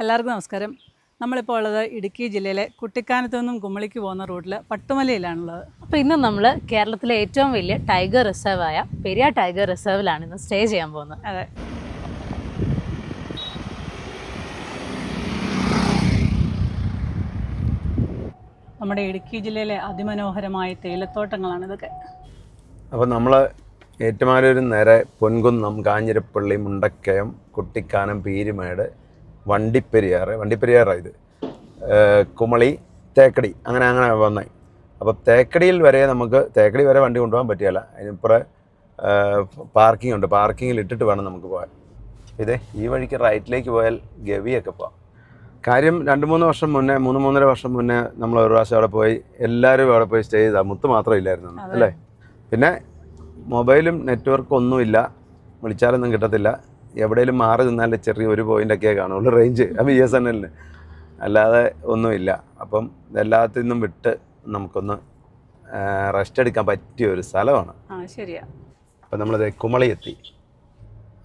എല്ലാവർക്കും നമസ്കാരം. നമ്മളിപ്പോൾ ഉള്ളത് ഇടുക്കി ജില്ലയിലെ കുട്ടിക്കാനത്തു നിന്നും കുമളിക്ക് പോകുന്ന റൂട്ടിൽ പട്ടുമലയിലാണുള്ളത്. അപ്പോൾ ഇന്ന് നമ്മൾ കേരളത്തിലെ ഏറ്റവും വലിയ ടൈഗർ റിസർവായ പെരിയാർ ടൈഗർ റിസർവിലാണ് ഇന്ന് സ്റ്റേ ചെയ്യാൻ പോകുന്നത്. അതെ, നമ്മുടെ ഇടുക്കി ജില്ലയിലെ അതിമനോഹരമായ തേയിലത്തോട്ടങ്ങളാണ് ഇതൊക്കെ. അപ്പോൾ നമ്മൾ ഏറ്റുമാനൂരിൽ നേരെ പൊൻകുന്നം, കാഞ്ഞിരപ്പള്ളി, മുണ്ടക്കയം, കുട്ടിക്കാനം, പീരുമേട്, വണ്ടിപ്പെരിയാറാണ് ഇത്, കുമളി, തേക്കടി, അങ്ങനെ വന്നേ. അപ്പോൾ തേക്കടി വരെ വണ്ടി കൊണ്ടുപോകാൻ പറ്റിയല്ല. അതിനിപ്പുറം പാർക്കിംഗ് ഉണ്ട്. പാർക്കിങ്ങിൽ ഇട്ടിട്ട് വേണം നമുക്ക് പോകാൻ. ഇതേ ഈ വഴിക്ക് റൈറ്റിലേക്ക് പോയാൽ ഗവിയൊക്കെ പോകാം. കാര്യം 3-3.5 വർഷം മുന്നേ നമ്മൾ ഒരു പ്രാവശ്യം അവിടെ പോയി, എല്ലാവരും അവിടെ പോയി സ്റ്റേ ചെയ്താൽ മുത്ത് മാത്രം ഇല്ലായിരുന്നു അല്ലേ. പിന്നെ മൊബൈലും നെറ്റ്വർക്കും ഒന്നുമില്ല, വിളിച്ചാലൊന്നും കിട്ടത്തില്ല. എവിടെയെങ്കിലും മാറി നിന്നാൽ ചെറിയ ഒരു പോയിൻ്റൊക്കെ കാണുള്ളൂ റേഞ്ച് BSNL, അല്ലാതെ ഒന്നുമില്ല. അപ്പം എല്ലാത്തിൽ നിന്നും വിട്ട് നമുക്കൊന്ന് റെസ്റ്റ് എടുക്കാൻ പറ്റിയ ഒരു സ്ഥലമാണ്. ശരിയാ. അപ്പം നമ്മളത് കുമളി എത്തി.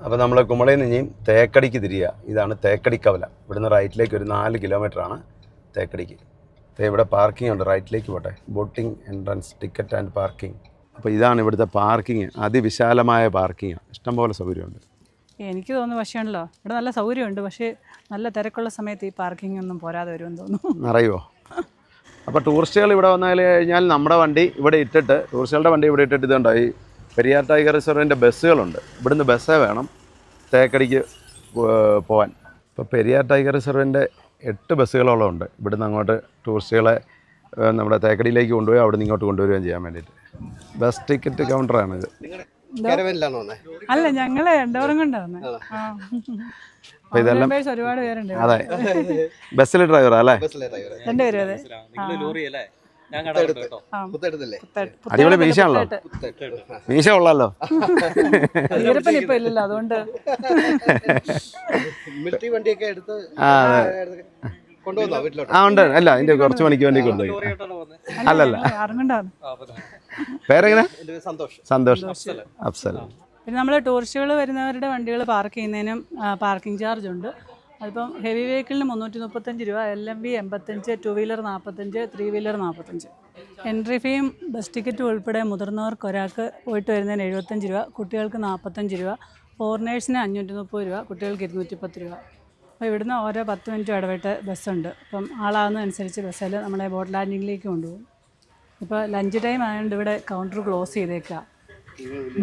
അപ്പോൾ നമ്മൾ കുമളിയിൽ നിന്ന് ഇനിയും തേക്കടിക്ക് തിരിയുക. ഇതാണ് തേക്കടിക്കവല. ഇവിടുന്ന് റൈറ്റിലേക്ക് ഒരു 4 കിലോമീറ്ററാണ് തേക്കടിക്ക്. ഇവിടെ പാർക്കിംഗ് ഉണ്ട്, റൈറ്റിലേക്ക് പോട്ടെ. Boating entrance, ticket and parking. അപ്പോൾ ഇതാണ് ഇവിടുത്തെ പാർക്കിംഗ്. അതിവിശാലമായ പാർക്കിംഗ്, ഇഷ്ടംപോലെ സൗകര്യമുണ്ട്. എനിക്ക് തോന്നുന്നു പക്ഷേ ഉണ്ടല്ലോ, ഇവിടെ നല്ല സൗകര്യമുണ്ട്, പക്ഷേ നല്ല തിരക്കുള്ള സമയത്ത് ഈ പാർക്കിംഗ് ഒന്നും പോരാതെ വരുമെന്ന് തോന്നുന്നു. നിറയുമോ? അപ്പോൾ ടൂറിസ്റ്റുകൾ ഇവിടെ വന്നു കഴിഞ്ഞാൽ നമ്മുടെ വണ്ടി ഇവിടെ ഇട്ടിട്ട്, ടൂറിസ്റ്റുകളുടെ വണ്ടി ഇവിടെ ഇട്ടിട്ട് ഇതുണ്ടോ, ഈ പെരിയാർ ടൈഗർ റിസർവിൻ്റെ ബസ്സുകളുണ്ട്. ഇവിടുന്ന് ബസ്സേ വേണം തേക്കടിക്ക് പോകാൻ. ഇപ്പോൾ പെരിയാർ ടൈഗർ റിസർവിൻ്റെ 8 ബസ്സുകളോളം ഉണ്ട്. ഇവിടുന്ന് അങ്ങോട്ട് ടൂറിസ്റ്റുകളെ നമ്മുടെ തേക്കടിയിലേക്ക് കൊണ്ടുപോയി അവിടെ നിന്ന് ഇങ്ങോട്ട് കൊണ്ടുവരികയും ചെയ്യാൻ വേണ്ടിയിട്ട്. ബസ് ടിക്കറ്റ് കൗണ്ടറാണിത്. അല്ല, ഞങ്ങള് രണ്ടോറും കൊണ്ടാണ്. അപ്പോൾ ഇതെല്ലാം ഒരുപാട് പേരുണ്ട്. അതെ, ബസ്സിലെ ഡ്രൈവറാ അല്ലേ? രണ്ടുപേരും. അതെ, അടിപൊളി മീശയാണല്ലോ. മീശ കൊള്ളാലോ. ഇപ്പൊ ഇല്ലല്ലോ, അതുകൊണ്ട് ഉണ്ട്. അല്ല, അതിന്റെ കുറച്ച് മണിക്ക് വേണ്ടി കൊണ്ടുപോയി. അല്ലല്ല, പേരെങ്ങനെ? സന്തോഷ് അഫ്സൽ. പിന്നെ നമ്മൾ ടൂറിസ്റ്റുകൾ വരുന്നവരുടെ വണ്ടികൾ പാർക്ക് ചെയ്യുന്നതിനും പാർക്കിംഗ് ചാർജ് ഉണ്ട്. അതിപ്പം ഹെവി വെഹിക്കിളിന് 335 രൂപ, LMV 85, 2 വീലർ 45, 3 വീലർ 45. എൻട്രി ഫീയും ബസ് ടിക്കറ്റും ഉൾപ്പെടെ മുതിർന്നവർക്ക് ഒരാൾക്ക് പോയിട്ട് വരുന്നതിന് 75 രൂപ, കുട്ടികൾക്ക് 45 രൂപ, ഫോറിനേഴ്സിന് 530 രൂപ, കുട്ടികൾക്ക് 210 രൂപ. അപ്പോൾ ഇവിടുന്ന് ഓരോ 10 മിനിറ്റ് ഇടവിട്ട് ബസ്സുണ്ട്. അപ്പം ആളാകുന്നതനുസരിച്ച് ബസ്സിൽ നമ്മളെ ബോട്ട് ലാൻഡിങ്ങിലേക്ക് കൊണ്ടുപോകും. ഇപ്പോൾ ലഞ്ച് ടൈം ആയതുകൊണ്ട് ഇവിടെ കൗണ്ടർ ക്ലോസ് ചെയ്തേക്കുക.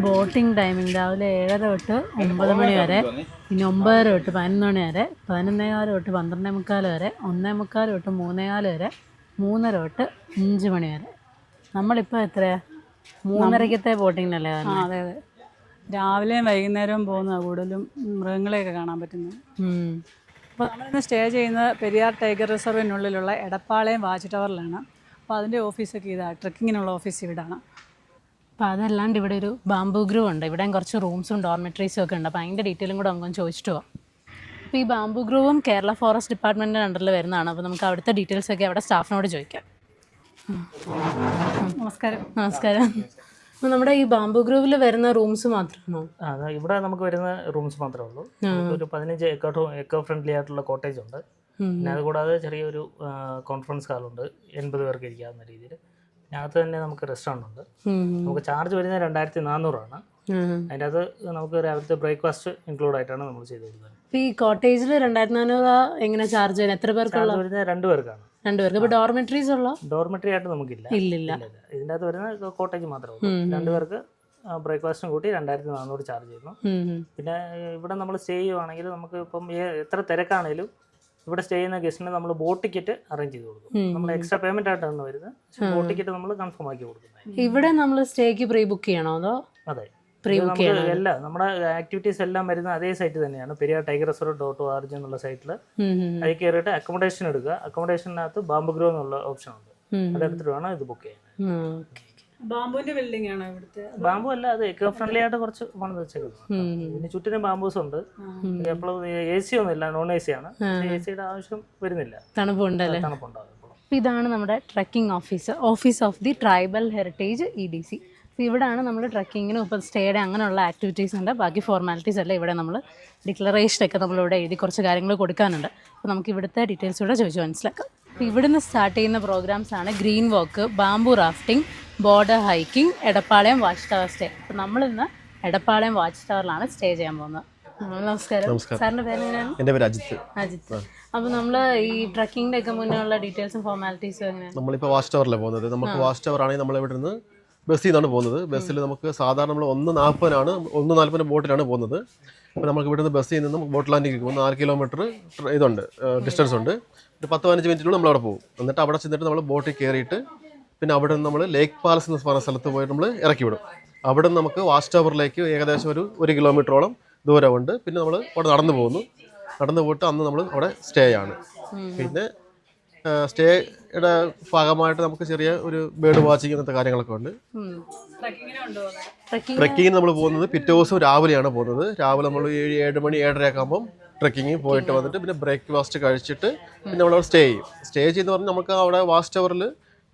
ബോട്ടിംഗ് ടൈമിംഗ് രാവിലെ 7:30 തൊട്ട് 9 മണി വരെ, പിന്നെ 9:30 തൊട്ട് 11 മണി വരെ, 11:15 തൊട്ട് 12:45 വരെ, 1:45 തൊട്ട് 3:15 വരെ, 3:30 തൊട്ട് 5 മണി വരെ. നമ്മളിപ്പോൾ എത്രയാ 3:30 ബോട്ടിങ്ങിനല്ലേ? അതെ അതെ, രാവിലെയും വൈകുന്നേരവും പോകുന്ന കൂടുതലും മൃഗങ്ങളെയൊക്കെ കാണാൻ പറ്റുന്നത്. അപ്പോൾ നമ്മളിന്ന് സ്റ്റേ ചെയ്യുന്നത് പെരിയാർ ടൈഗർ റിസർവിനുള്ളിലുള്ള എടപ്പാളയം വാച്ച് ടവറിലാണ്. അപ്പോൾ അതിൻ്റെ ഓഫീസൊക്കെ ഇതാണ്, ട്രക്കിങ്ങിനുള്ള ഓഫീസ് ഇവിടാണ്. അപ്പോൾ അതല്ലാണ്ട് ഇവിടെ ഒരു ബാംബൂ ഗ്രൂവ് ഉണ്ട്. ഇവിടെയും കുറച്ച് റൂംസും ഡോർമെട്രീസും ഒക്കെ ഉണ്ട്. അപ്പോൾ അതിൻ്റെ ഡീറ്റെയിലും കൂടെ നമുക്ക് ചോദിച്ചിട്ട് പോകാം. അപ്പോൾ ഈ ബാംബൂ ഗ്രൂവും കേരള ഫോറസ്റ്റ് ഡിപ്പാർട്ട്മെൻറ്റിൻ്റെ അണ്ടറിൽ വരുന്നതാണ്. അപ്പോൾ നമുക്ക് അവിടുത്തെ ഡീറ്റെയിൽസൊക്കെ അവിടെ സ്റ്റാഫിനോട് ചോദിക്കാം. നമസ്കാരം. അപ്പോൾ നമ്മുടെ ഈ ബാംബൂ ഗ്രൂവിൽ വരുന്ന റൂംസ് മാത്രമാണോ? അതെ, ഇവിടെ നമുക്ക് വരുന്ന റൂംസ് മാത്രമേ ഉള്ളൂ. ഒരു 15 എക്കോ ഫ്രണ്ട്ലി ആയിട്ടുള്ള കോട്ടേജ് ഉണ്ട്. പിന്നെ അതുകൂടാതെ ചെറിയൊരു കോൺഫറൻസ് ഹാളുണ്ട്, 80 പേർക്ക് ഇരിക്കാവുന്ന രീതിയിൽ. അതിനകത്ത് തന്നെ നമുക്ക് റെസ്റ്റോറൻ്റ് ഉണ്ട്. നമുക്ക് ചാർജ് വരുന്നത് 2400 ആണ്. അതിൻ്റെ അകത്ത് നമുക്ക് രാവിലത്തെ ബ്രേക്ക്ഫാസ്റ്റ് ഇൻക്ലൂഡ് ആയിട്ടാണ് നമ്മൾ ചെയ്ത് കൊടുക്കുന്നത്. ഈ കോട്ടേജിൽ 2400 എങ്ങനെ ചാർജ് ചെയ്യുന്നത്? എത്ര പേർക്കുള്ള? വരുന്നത് 2 പേർക്കാണ്. 2 പേർക്ക്. ഇപ്പോൾ ഡോർമെട്രീസ് ഉള്ള? ഡോർമെട്രി ആയിട്ട് നമുക്കില്ല. ഇല്ലില്ല. ഇതിൻ്റെ അകത്ത് വരുന്ന കോട്ടേജ് മാത്രമേ ഉള്ളൂ. 2 പേർക്ക് ബ്രേക്ക്ഫാസ്റ്റും കൂട്ടി 2400 ചാർജ് ചെയ്യുന്നു. പിന്നെ ഇവിടെ നമ്മൾ സ്റ്റേ ചെയ്യുവാണെങ്കിൽ നമുക്ക് ഇപ്പം എത്ര തിരക്കാണേലും ഇവിടെ സ്റ്റേ ചെയ്യുന്ന ഗസ്റ്റിന് നമ്മൾ ബോട്ട് ടിക്കറ്റ് അറേഞ്ച് ചെയ്ത് കൊടുക്കും. നമ്മൾ എക്സ്ട്രാ പേയ്മെന്റ് ആയിട്ടാണ് വരുന്നത്. ബോട്ട് ടിക്കറ്റ് നമ്മൾ കൺഫേം ആക്കി കൊടുക്കുന്നത്. ഇവിടെ നമ്മൾ സ്റ്റേക്ക് പ്രീ ബുക്ക് ചെയ്യണോ അതോ? അതെ, എല്ലാം നമ്മുടെ ആക്ടിവിറ്റീസ് എല്ലാം വരുന്ന അതേ സൈറ്റ് തന്നെയാണ്, പെരിയാർ ടൈഗർ റിസർവ്.org എന്നുള്ള സൈറ്റിൽ. അതിൽ കയറിയിട്ട് അക്കോമഡേഷൻ എടുക്കുക. അക്കോമഡേഷനകത്ത് ബാംബൂ ഗ്രോ എന്നുള്ള ഓപ്ഷൻ ഉണ്ട്, അതെടുത്തിട്ട് വേണം ഇത് ബുക്ക് ചെയ്യാൻ. ബാംബുവിന്റെ ബിൽഡിംഗ് ആണോ ഇവിടുത്തെ? ബാംബു അല്ല, അത് എക്കോ ഫ്രണ്ട്ലി ആയിട്ട് കുറച്ച് പണിത് വെച്ചേക്കുന്നത്. പിന്നെ ചുറ്റിനും ബാംബൂസ് ഉണ്ട്. എപ്പോഴും AC ഒന്നുമില്ല, നോൺ AC ആണ്. AC യുടെ ആവശ്യം വരുന്നില്ല, തണുപ്പുണ്ടാകും. ഇതാണ് നമ്മുടെ trekking office of the tribal heritage EDC. അപ്പോൾ ഇവിടെയാണ് നമ്മൾ ട്രക്കിങ്ങിനും ഇപ്പോൾ സ്റ്റേയുടെ അങ്ങനെയുള്ള ആക്ടിവിറ്റീസ് ഉണ്ട്. ബാക്കി ഫോർമാലിറ്റീസ് എല്ലാം ഇവിടെ നമ്മൾ ഡിക്ലറേഷനൊക്കെ നമ്മളിവിടെ എഴുതി കുറച്ച് കാര്യങ്ങൾ കൊടുക്കാനുണ്ട്. അപ്പോൾ നമുക്ക് ഇവിടുത്തെ ഡീറ്റെയിൽസ് കൂടെ ചോദിച്ച് മനസ്സിലാക്കാം. അപ്പോൾ ഇവിടുന്ന് സ്റ്റാർട്ട് ചെയ്യുന്ന പ്രോഗ്രാംസാണ് green walk, bamboo rafting, border hiking, Edappalayam watch tower stay. അപ്പോൾ നമ്മളിന്ന് എടപ്പാളയം വാച്ച് ടവറിലാണ് സ്റ്റേ ചെയ്യാൻ പോകുന്നത്. നമസ്കാരം. സാറിൻ്റെ പേര് എങ്ങനെയാണ്? എൻ്റെ പേര് അജിത്ത്. അജിത്ത്. അപ്പോൾ നമ്മൾ ഈ ട്രക്കിങ്ങിൻ്റെ ഒക്കെ മുന്നേ ഉള്ള ഡീറ്റെയിൽസും ഫോർമാലിറ്റീസും എങ്ങനെയാണ്? നമ്മളിപ്പോൾ വാച്ച് ടവറിലാണ് പോകുന്നത്. നമുക്ക് വാച്ച് ടവർ ആണെങ്കിൽ നമ്മൾ ഇവിടെ നിന്ന് ബസ്സിൽ നിന്നാണ് പോകുന്നത്. ബസ്സിൽ നമുക്ക് സാധാരണ നമ്മൾ 1:40 ബോട്ടിലാണ് പോകുന്നത്. അപ്പോൾ നമുക്ക് ഇവിടുന്ന് ബസ്സിൽ നിന്നും ബോട്ട് ലാൻഡിലേക്ക് പോകുന്ന 4 കിലോമീറ്റർ ഇതുണ്ട്, ഡിസ്റ്റൻസ് ഉണ്ട്. ഒരു 10-15 മിനിറ്റിനുള്ളിൽ നമ്മൾ അവിടെ പോകും. എന്നിട്ട് അവിടെ ചെന്നിട്ട് നമ്മൾ ബോട്ടിൽ കയറിയിട്ട് പിന്നെ അവിടെ നിന്ന് നമ്മൾ ലേക്ക് പാലസ് എന്ന് പറഞ്ഞ സ്ഥലത്ത് പോയിട്ട് നമ്മൾ ഇറക്കി വിടും. അവിടെ നിന്ന് നമുക്ക് വാച്ച് ടവറിലേക്ക് ഏകദേശം ഒരു 1 കിലോമീറ്ററോളം ദൂരമുണ്ട്. പിന്നെ നമ്മൾ അവിടെ നടന്നു പോയിട്ട് അന്ന് നമ്മൾ അവിടെ സ്റ്റേ ആണ്. പിന്നെ സ്റ്റേയുടെ ഭാഗമായിട്ട് നമുക്ക് ചെറിയ ഒരു ബേർഡ് വാച്ചിങ് അങ്ങനത്തെ കാര്യങ്ങളൊക്കെ ഉണ്ട്. ട്രക്കിങ്ങിന് നമ്മൾ പോകുന്നത് പിറ്റേ ദിവസം രാവിലെയാണ് പോകുന്നത്. രാവിലെ നമ്മൾ 7 മണി 7:30 ആകുമ്പം ട്രക്കിങ് പോയിട്ട് വന്നിട്ട് പിന്നെ ബ്രേക്ക്ഫാസ്റ്റ് കഴിച്ചിട്ട് പിന്നെ നമ്മളവിടെ സ്റ്റേ ചെയ്യുന്ന പറഞ്ഞാൽ നമുക്ക് അവിടെ വാച്ച് ടവറിൽ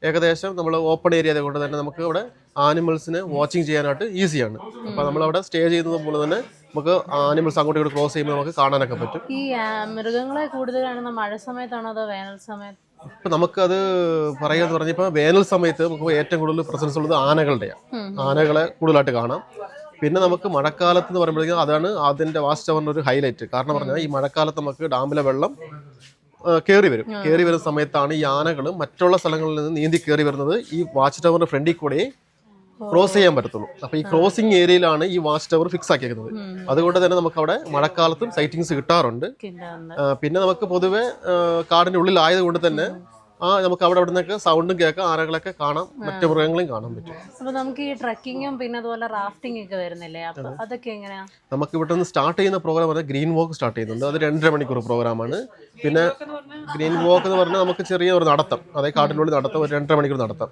ഏകദേശം നമ്മൾ ഓപ്പൺ ഏരിയ ആയതുകൊണ്ട് തന്നെ നമുക്ക് അവിടെ ആനിമൽസിനെ വാച്ചിങ് ചെയ്യാനായിട്ട് ഈസിയാണ്. അപ്പോൾ നമ്മളവിടെ സ്റ്റേ ചെയ്യുന്നത് പോലെ തന്നെ നമുക്ക് ആനിമൽസ് അങ്ങോട്ടും ഇങ്ങോട്ട് ക്രോസ് ചെയ്യുമ്പോൾ നമുക്ക് കാണാനൊക്കെ പറ്റും. ഈ മൃഗങ്ങളെ കൂടുതൽ കാണുന്ന മഴ സമയത്താണോ അതോ വേനൽ സമയത്ത്? ഇപ്പം നമുക്കത് പറയാന്ന് പറഞ്ഞാൽ ഇപ്പോൾ വേനൽ സമയത്ത് നമുക്ക് ഏറ്റവും കൂടുതൽ പ്രസൻസ് ഉള്ളത് ആനകളുടെയാണ്. ആനകളെ കൂടുതലായിട്ട് കാണാം. പിന്നെ നമുക്ക് മഴക്കാലത്ത് എന്ന് പറയുമ്പോഴേക്കും അതാണ് അതിൻ്റെ വാച്ച് ടവറിൻ്റെ ഒരു ഹൈലൈറ്റ്. കാരണം പറഞ്ഞാൽ ഈ മഴക്കാലത്ത് നമുക്ക് ഡാമിലെ വെള്ളം കയറി വരുന്ന സമയത്താണ് ഈ ആനകൾ മറ്റുള്ള സ്ഥലങ്ങളിൽ നിന്ന് നീന്തി കയറി വരുന്നത് ഈ വാച്ച് ടവറിന്റെ ഫ്രണ്ടിൽ കൂടെ ക്രോസ് ചെയ്യാൻ പറ്റത്തുള്ളൂ. അപ്പോൾ ഈ ക്രോസിംഗ് ഏരിയയിലാണ് ഈ വാച്ച് ടവർ ഫിക്സ് ആക്കിയിരിക്കുന്നത്. അതുകൊണ്ട് തന്നെ നമുക്ക് അവിടെ മഴക്കാലത്തും സൈറ്റിങ്സ് കിട്ടാറുണ്ട്. പിന്നെ നമുക്ക് പൊതുവെ കാടിന്റെ ഉള്ളിലായത് കൊണ്ട് തന്നെ നമുക്ക് അവിടെ നിന്നൊക്കെ സൗണ്ടും കേൾക്കാം, ആനകളൊക്കെ കാണാം, മറ്റു മൃഗങ്ങളെയും കാണാൻ പറ്റും. അപ്പോൾ നമുക്ക് ഈ ട്രക്കിങ്ങും പിന്നെ അതുപോലെ റാഫ്റ്റിംഗ് ഒക്കെ വരുന്നില്ലേ? അപ്പോൾ അതൊക്കെ എങ്ങനെയാ? നമുക്ക് ഇവിടെ നിന്ന് സ്റ്റാർട്ട് ചെയ്യുന്ന പ്രോഗ്രാം പറഞ്ഞാൽ ഗ്രീൻ വാക്ക് സ്റ്റാർട്ട് ചെയ്യുന്നുണ്ട്. അത് 2.5 മണിക്കൂർ പ്രോഗ്രാമാണ്. പിന്നെ ഗ്രീൻ വാക്ക് എന്ന് പറഞ്ഞാൽ നമുക്ക് ചെറിയ ഒരു നടത്തം, അതായത് കാട്ടിനുള്ളിൽ നടത്തം, ഒരു 2.5 മണിക്കൂർ നടത്തം.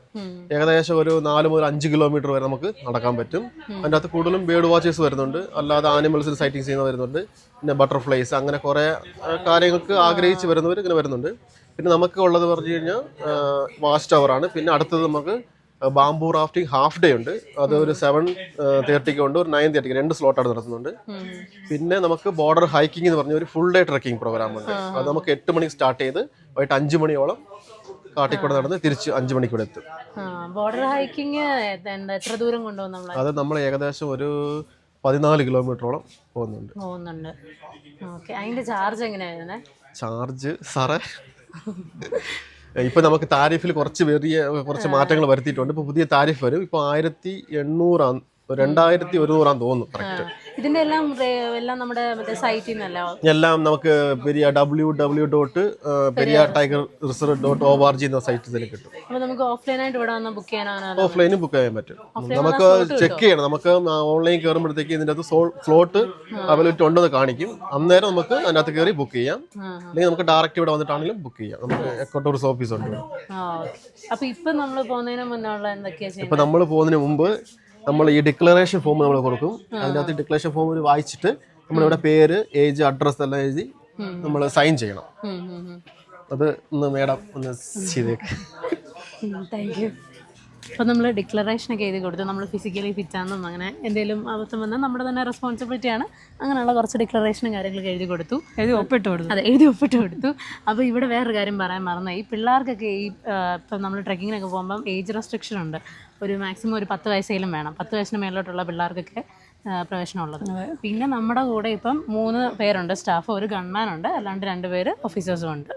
ഏകദേശം ഒരു 4 മുതൽ 5 കിലോമീറ്റർ വരെ നമുക്ക് നടക്കാൻ പറ്റും. അതിൻ്റെ അകത്ത് കൂടുതലും ബേർഡ് വാച്ചേഴ്സ് വരുന്നുണ്ട്, അല്ലാതെ ആനിമൽസിന് സൈറ്റിംഗ് ചെയ്യുന്ന വരുന്നുണ്ട്, പിന്നെ ബട്ടർഫ്ലൈസ്, അങ്ങനെ കുറേ കാര്യങ്ങൾക്ക് ആഗ്രഹിച്ച് വരുന്നവർ ഇങ്ങനെ വരുന്നുണ്ട്. പിന്നെ നമുക്ക് ഉള്ളത് പറഞ്ഞു കഴിഞ്ഞാൽ വാച്ച് ടവറാണ്. പിന്നെ അടുത്തത് നമുക്ക് ബാംബു റാഫ്റ്റിംഗ് ഹാഫ് ഡേ ഉണ്ട്. അത് ഒരു 7:30 ഉണ്ട്, ഒരു 9:30, 2 സ്ലോട്ടാണ് നടത്തുന്നുണ്ട്. പിന്നെ നമുക്ക് ബോർഡർ ഹൈക്കിംഗ് എന്ന് പറഞ്ഞ ഒരു ഫുൾ ഡേ ട്രക്കിംഗ് പ്രോഗ്രാം ഉണ്ട്. അത് നമുക്ക് 8 മണിക്ക് സ്റ്റാർട്ട് ചെയ്ത് വൈകിട്ട് 5 മണിയോളം കാട്ടിക്കൂടെ നടന്ന് തിരിച്ച് 5 മണിക്കൂടെ എത്തും. ബോർഡർ ഹൈക്കിംഗ് എത്ര ദൂരം കൊണ്ടുപോകും? അത് നമ്മൾ ഏകദേശം ഒരു 14 കിലോമീറ്ററോളം പോകുന്നുണ്ട്. ഓക്കെ. അതിന്റെ ചാർജ് എങ്ങനെയാ? ചാർജ് സാറേ ഇപ്പൊ നമുക്ക് താരിഫിൽ കുറച്ച് മാറ്റങ്ങൾ വരുത്തിയിട്ടുണ്ട്. ഇപ്പൊ പുതിയ താരിഫ് വരും. ഇപ്പൊ 1800 2100 തോന്നുന്നു കറക്റ്റ്. ഇതിന്റെ എല്ലാം നമ്മുടെ സൈറ്റിൽ നിന്നല്ല, എല്ലാം നമുക്ക് www.periyartigerreserve.org എന്ന സൈറ്റിൽ തന്നെ കിട്ടും. അപ്പോൾ നമുക്ക് ഓഫ്ലൈനായിട്ട് ഇവിടെ വന്ന് ബുക്ക് ചെയ്യാനാണ്? ഓഫ്ലൈനും ബുക്ക് ചെയ്യാൻ പറ്റും. നമുക്ക് ചെക്ക് ചെയ്യണം. നമുക്ക് ഓൺലൈൻ കയറുമ്പോഴത്തേക്ക് ഇതിൻ്റെ അകത്ത് സ്ലോട്ട് അവൈലബിലിറ്റി ഉണ്ടെന്ന് കാണിക്കും. അന്നേരം നമുക്ക് അതിനകത്ത് കയറി ബുക്ക് ചെയ്യാം. അല്ലെങ്കിൽ നമുക്ക് ഡയറക്റ്റ് ഇവിടെ വന്നിട്ടാണെങ്കിലും ബുക്ക് ചെയ്യാം. നമുക്ക് എക്കോ ടൂറിസ്റ്റ് ഓഫീസ് ഉണ്ട്. അപ്പോൾ ഇപ്പം നമ്മൾ പോകുന്നതിന് മുന്നേ ഉള്ള എന്തൊക്കെയാണ്? ഇപ്പം നമ്മൾ പോകുന്നതിന് മുമ്പ് നമ്മൾ ഈ ഡിക്ലറേഷൻ ഫോം നമ്മൾ കൊടുക്കും. അതിനകത്ത് ഡിക്ലറേഷൻ ഫോം വായിച്ചിട്ട് നമ്മളിവിടെ പേര്, ഏജ്, അഡ്രസ് എല്ലാം എഴുതി നമ്മൾ സൈൻ ചെയ്യണം. അത് ഒന്ന് മേഡം ഒന്ന് ചെയ്തേക്ക്. Thank you. അപ്പോൾ നമ്മൾ ഡിക്ലറേഷനൊക്കെ എഴുതി കൊടുത്തു. നമ്മൾ ഫിസിക്കലി ഫിറ്റാണെന്നും അങ്ങനെ എന്തെങ്കിലും അബദ്ധം വന്നാൽ നമ്മുടെ തന്നെ റെസ്പോൺസിബിലിറ്റിയാണ്. അങ്ങനെയുള്ള കുറച്ച് ഡിക്ലറേഷനും കാര്യങ്ങളൊക്കെ എഴുതി കൊടുത്തു, എഴുതി ഒപ്പിട്ട് കൊടുത്തു. അപ്പോൾ ഇവിടെ വേറൊരു കാര്യം പറയാൻ മറന്നു. ഈ പിള്ളേർക്കൊക്കെ ഇപ്പം നമ്മൾ ട്രെക്കിങ്ങിനൊക്കെ പോകുമ്പം ഏജ് റെസ്ട്രിക്ഷൻ ഉണ്ട്. ഒരു മാക്സിമം ഒരു 10 വയസ്സേലും വേണം. 10 വയസ്സിന് മേലോട്ടുള്ള പിള്ളേർക്കൊക്കെ പ്രവേശനമുള്ളത്. പിന്നെ നമ്മുടെ കൂടെ ഇപ്പം 3 പേരുണ്ട് സ്റ്റാഫ്, ഒരു ഗൺമാനുണ്ട്, അല്ലാണ്ട് 2 പേര് ഓഫീസേഴ്സും ഉണ്ട്.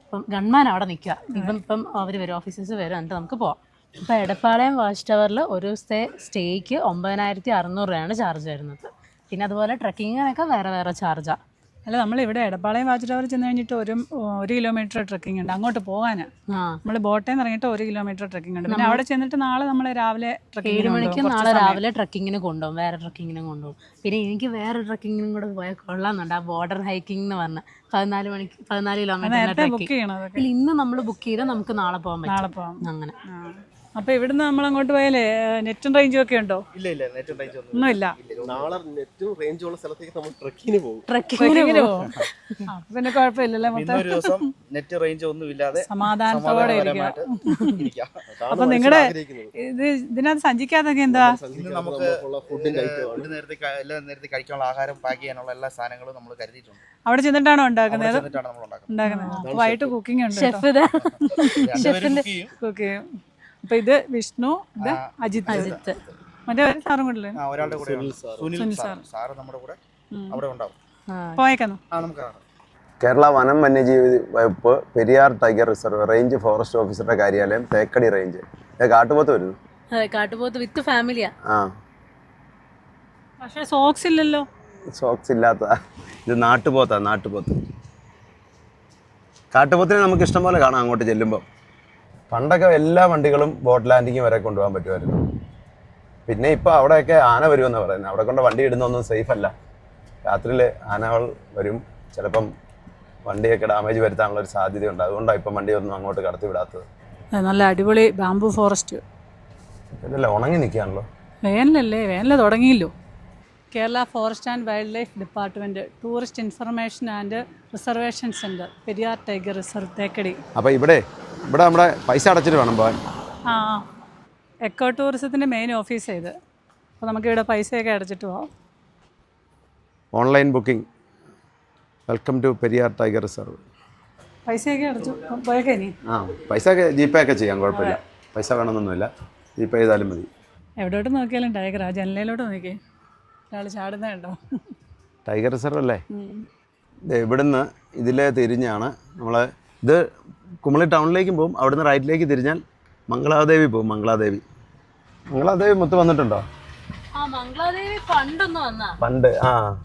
അപ്പം ഗൺമാൻ അവിടെ നിൽക്കുക. ഇപ്പം അവർ വരും, ഓഫീസേഴ്സ് വരും, എന്നിട്ട് നമുക്ക് പോവാം. ഇപ്പോൾ എടപ്പാളയം വാച്ച് ടവറിൽ ഒരു ദിവസത്തെ സ്റ്റേക്ക് 9600 രൂപയാണ് ചാർജ് വരുന്നത്. പിന്നെ അതുപോലെ ട്രക്കിങ്ങിനൊക്കെ വേറെ ചാർജാണ്. അല്ല, നമ്മളിവിടെ എടപ്പാളയം വാച്ച് ടവർ ചെന്ന് കഴിഞ്ഞിട്ട് 1 കിലോമീറ്റർ ട്രക്കിംഗ് ഉണ്ട് അങ്ങോട്ട് പോകാൻ. നമ്മൾ ബോട്ടിൽ നിന്ന് ഇറങ്ങിയിട്ട് 1 കിലോമീറ്റർ ട്രക്കിംഗ് ഉണ്ട്. പിന്നെ അവിടെ ചെന്നിട്ട് നാളെ നമ്മൾ രാവിലെ 7 മണിക്ക് നാളെ രാവിലെ ട്രക്കിങ്ങിന് കൊണ്ടുപോകും, വേറെ ട്രക്കിങ്ങിനും കൊണ്ടുപോകും. പിന്നെ എനിക്ക് വേറെ ട്രക്കിങ്ങിനും കൂടെ പോയാൽ കൊള്ളാമെന്നുണ്ട്. ആ ബോർഡർ ഹൈക്കിംഗ് എന്ന് പറഞ്ഞ 14 കിലോമീറ്റർ ട്രക്കിംഗ്. ഇന്ന് നമ്മൾ ബുക്ക് ചെയ്താൽ നമുക്ക് നാളെ പോകാൻ പറ്റും. അങ്ങനെ അപ്പോൾ ഇവിടുന്ന് നമ്മൾ അങ്ങോട്ട് പോയാലേ നെറ്റും റേഞ്ചും ഒക്കെ ഉണ്ടോ? ഇല്ല ഇല്ല, നെറ്റ് റേഞ്ച് ഒന്നുമില്ല. നാളെ നെറ്റും റേഞ്ചുള്ള സ്ഥലത്തേക്ക് നമ്മൾ ട്രക്കിങ്ങിന് പോകും. ട്രക്കിങ്ങിന് പോവോ? ആ, പിന്നെ കുഴപ്പമില്ലല്ലോ. മൊത്തം ഇന്നൊരു ദിവസം നെറ്റ് റേഞ്ച് ഒന്നും ഇല്ലാതെ സമാധാനത്തോടെ സമാധാനപരമായിട്ട് ഇരിക്കാം. അപ്പോൾ നിങ്ങളുടെ ഇതിനകത്ത് സഞ്ചിക്കാതൊക്കെ എന്താ? ഇന്ന് നമുക്ക് ഫുഡും കഴിക്കും. എല്ലാ നേരത്തെ കഴിക്കാനുള്ള ആഹാരം പാക്ക് ചെയ്യാനുള്ള എല്ലാ സാധനങ്ങളും നമ്മൾ കരുതിയിട്ടുണ്ട്. അവിടെ ചെന്നിട്ടാണോ ഉണ്ടാക്കുന്നത്? എന്നിട്ടാണ് നമ്മൾ ഉണ്ടാക്കുന്നത്. ഉണ്ടാക്കുന്നത്. വൈകിട്ട് കുക്കിംഗ് ഉണ്ട്. ഷെഫ് ഇത് രണ്ടുപേരും cook ചെയ്യും. കുക്ക് ചെയ്യും. അപ്പോൾ ഇത് വിഷ്ണു, ഇത് അജിത്ത്. മറ്റേ ഒരു സാറും കൂടെ ഒരാളുടെ കൂടെ സുനിൽ സാറ് നമ്മുടെ കൂടെ അവിടെ ഉണ്ടാവും. പോയേക്കാന്നോ? നമുക്ക് കാണാം. കേരള വനം വന്യജീവി വകുപ്പ് Periyar tiger reserve range forest ഓഫീസറുടെ കാര്യാലയം തേക്കടി റേഞ്ച്. കാട്ടുപോത്ത് വരുന്നു. അതെ, കാട്ടുപോത്ത് വിത്ത് ഫാമിലിയാ. ആ, പക്ഷേ സോക്സ് ഇല്ലല്ലോ. സോക്സ് ഇല്ലാത്ത ഇത് നാട്ടുപോത്ത്. കാട്ടുപോത്തിനെ നമുക്ക് ഇഷ്ടം പോലെ കാണാം അങ്ങോട്ട് ചെല്ലുമ്പോൾ. പണ്ടൊക്കെ എല്ലാ വണ്ടികളും ബോട്ട് ലാൻഡിങ് വരെ കൊണ്ടുപോകാൻ പറ്റുമായിരുന്നു. പിന്നെ ഇപ്പോൾ അവിടെയൊക്കെ ആന വരുമെന്നാണ് പറയുന്നത്. അവിടെ കൊണ്ട് വണ്ടി ഇടുന്നൊന്നും സേഫ് അല്ല. രാത്രിയിൽ ആനകൾ വരും. ചിലപ്പം വണ്ടിയൊക്കെ ഡാമേജ് വരുത്താനുള്ള ഒരു സാധ്യതയുണ്ട്. അതുകൊണ്ടാണ് ഇപ്പം വണ്ടിയൊന്നും അങ്ങോട്ട് കടത്തി വിടാത്തത്. നല്ല അടിപൊളി ബാംബു ഫോറസ്റ്റ്. ഇതല്ല, ഉണങ്ങി നിൽക്കുകയാണല്ലോ. വേനൽ തുടങ്ങിയല്ലോ. Kerala forest and wildlife department tourist information and reservation centre Periyar tiger reserve Thekkady. അപ്പോൾ ഇവിടെ നമ്മുടെ പൈസ അടച്ചിട്ട് വേണം പോകാൻ. ആ, എക്കോ ടൂറിസത്തിൻ്റെ മെയിൻ ഓഫീസ് ഇത്. അപ്പോൾ നമുക്കിവിടെ പൈസയൊക്കെ അടച്ചിട്ട് പോകാം. Online booking. Welcome to Periyar tiger reserve. പൈസയൊക്കെ അടച്ചു പോയേക്കെ ഇനി. ആ, പൈസ ഒക്കെ ജിപേ ഒക്കെ ചെയ്യാം, കുഴപ്പമില്ല. പൈസ വേണമെന്നൊന്നുമില്ല, ജിപേ ചെയ്താലും മതി. എവിടോട്ട് നോക്കിയാലും ടൈഗർ. ആ ജനലയിലോട്ട് നോക്കിയേ, ഒരാൾ ചാടുന്നുണ്ടോ? ടൈഗർ റിസർവ് അല്ലേ? ഇവിടുന്ന് ഇതിലെ തിരിഞ്ഞാണ് നമ്മൾ ഇത് കുമളി ടൗണിലേക്കും പോകും. അവിടുന്ന് റൈറ്റിലേക്ക് തിരിഞ്ഞാൽ മംഗളാദേവി പോകും. മംഗളാദേവി മൊത്തം വന്നിട്ടുണ്ടോ? പണ്ട്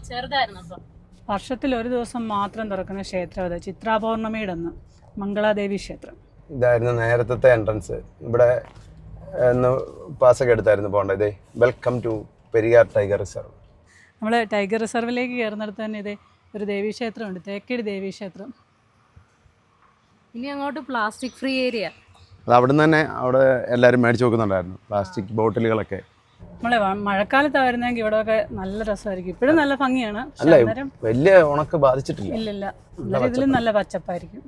ചെറുതായിരുന്നു. വർഷത്തിൽ ഒരു ദിവസം മാത്രം തുറക്കുന്ന ക്ഷേത്രം അത്. ചിത്രാ പൗർണമിയുടെ അന്ന് മംഗളാദേവി ക്ഷേത്രം. ഇതായിരുന്നു നേരത്തെ എൻട്രൻസ്. ഇവിടെ പാസ്സൊക്കെ എടുത്തായിരുന്നു പോകേണ്ടത്. ഇതേ welcome to Periyar tiger reserve. നമ്മൾ ടൈഗർ റിസർവിലേക്ക് കയറുന്നിടത്ത് തന്നെ ഇതേ ഒരു ദേവീക്ഷേത്രമുണ്ട്, തേക്കടി ദേവീക്ഷേത്രം. ഇനി അങ്ങോട്ട് പ്ലാസ്റ്റിക് ഫ്രീ ഏരിയ. അത് അവിടുന്ന് തന്നെ അവിടെ എല്ലാവരും മേടിച്ച് നോക്കുന്നുണ്ടായിരുന്നു പ്ലാസ്റ്റിക് ബോട്ടിലുകളൊക്കെ. നമ്മളെ മഴക്കാലത്താണ് വരുന്നതെങ്കിൽ ഇവിടെയൊക്കെ നല്ല രസമായിരിക്കും. ഇപ്പോഴും നല്ല ഭംഗിയാണ്. അല്ല, വലിയ ഉണക്ക് ബാധിച്ചിട്ടില്ല. ഇല്ലില്ല, ഇതിലും നല്ല പച്ചപ്പായിരിക്കും.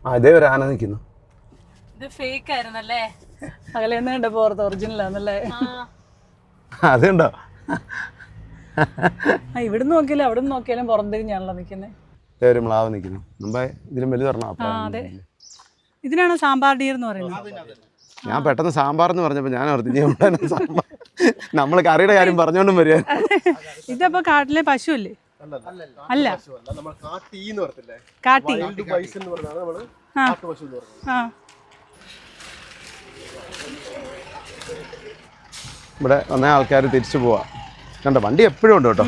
ആ, ഇതേ ഒരു ആന നിൽക്കുന്നു. ഇത് ഫേക്ക് ആയിരുന്നല്ലേ? അകലെന്ന് കണ്ടപ്പോൾ ഓർത്ത് ഒറിജിനലാന്നല്ലേ? അതുണ്ടോ? ആ, ഇവിടുന്ന് നോക്കിയാലും അവിടെ നിന്ന് നോക്കിയാലും പുറംതിരിഞ്ഞാണല്ലോ നിൽക്കുന്നത്. ഒരു മ്ലാവ് നിൽക്കുന്നു. മുമ്പേ ഇതിലും വലുത് പറഞ്ഞോ? അതെ, ഇതിനാണ് സാമ്പാർ ഡീർ എന്ന് പറയുന്നത്. ഞാൻ പെട്ടെന്ന് സാമ്പാർ എന്ന് പറഞ്ഞപ്പോൾ ഞാൻ ഓർത്ത് സാമ്പാർ നമ്മൾ കറിയുടെ കാര്യം പറഞ്ഞോണ്ടും വരിക. ഇതപ്പോ കാട്ടിലെ പശു അല്ലേ? അല്ല, കാട്ടി. ഇവിടെ വന്ന ആൾക്കാർ തിരിച്ചു പോവാ. കണ്ടോ, വണ്ടി എപ്പോഴും ഉണ്ട് കേട്ടോ.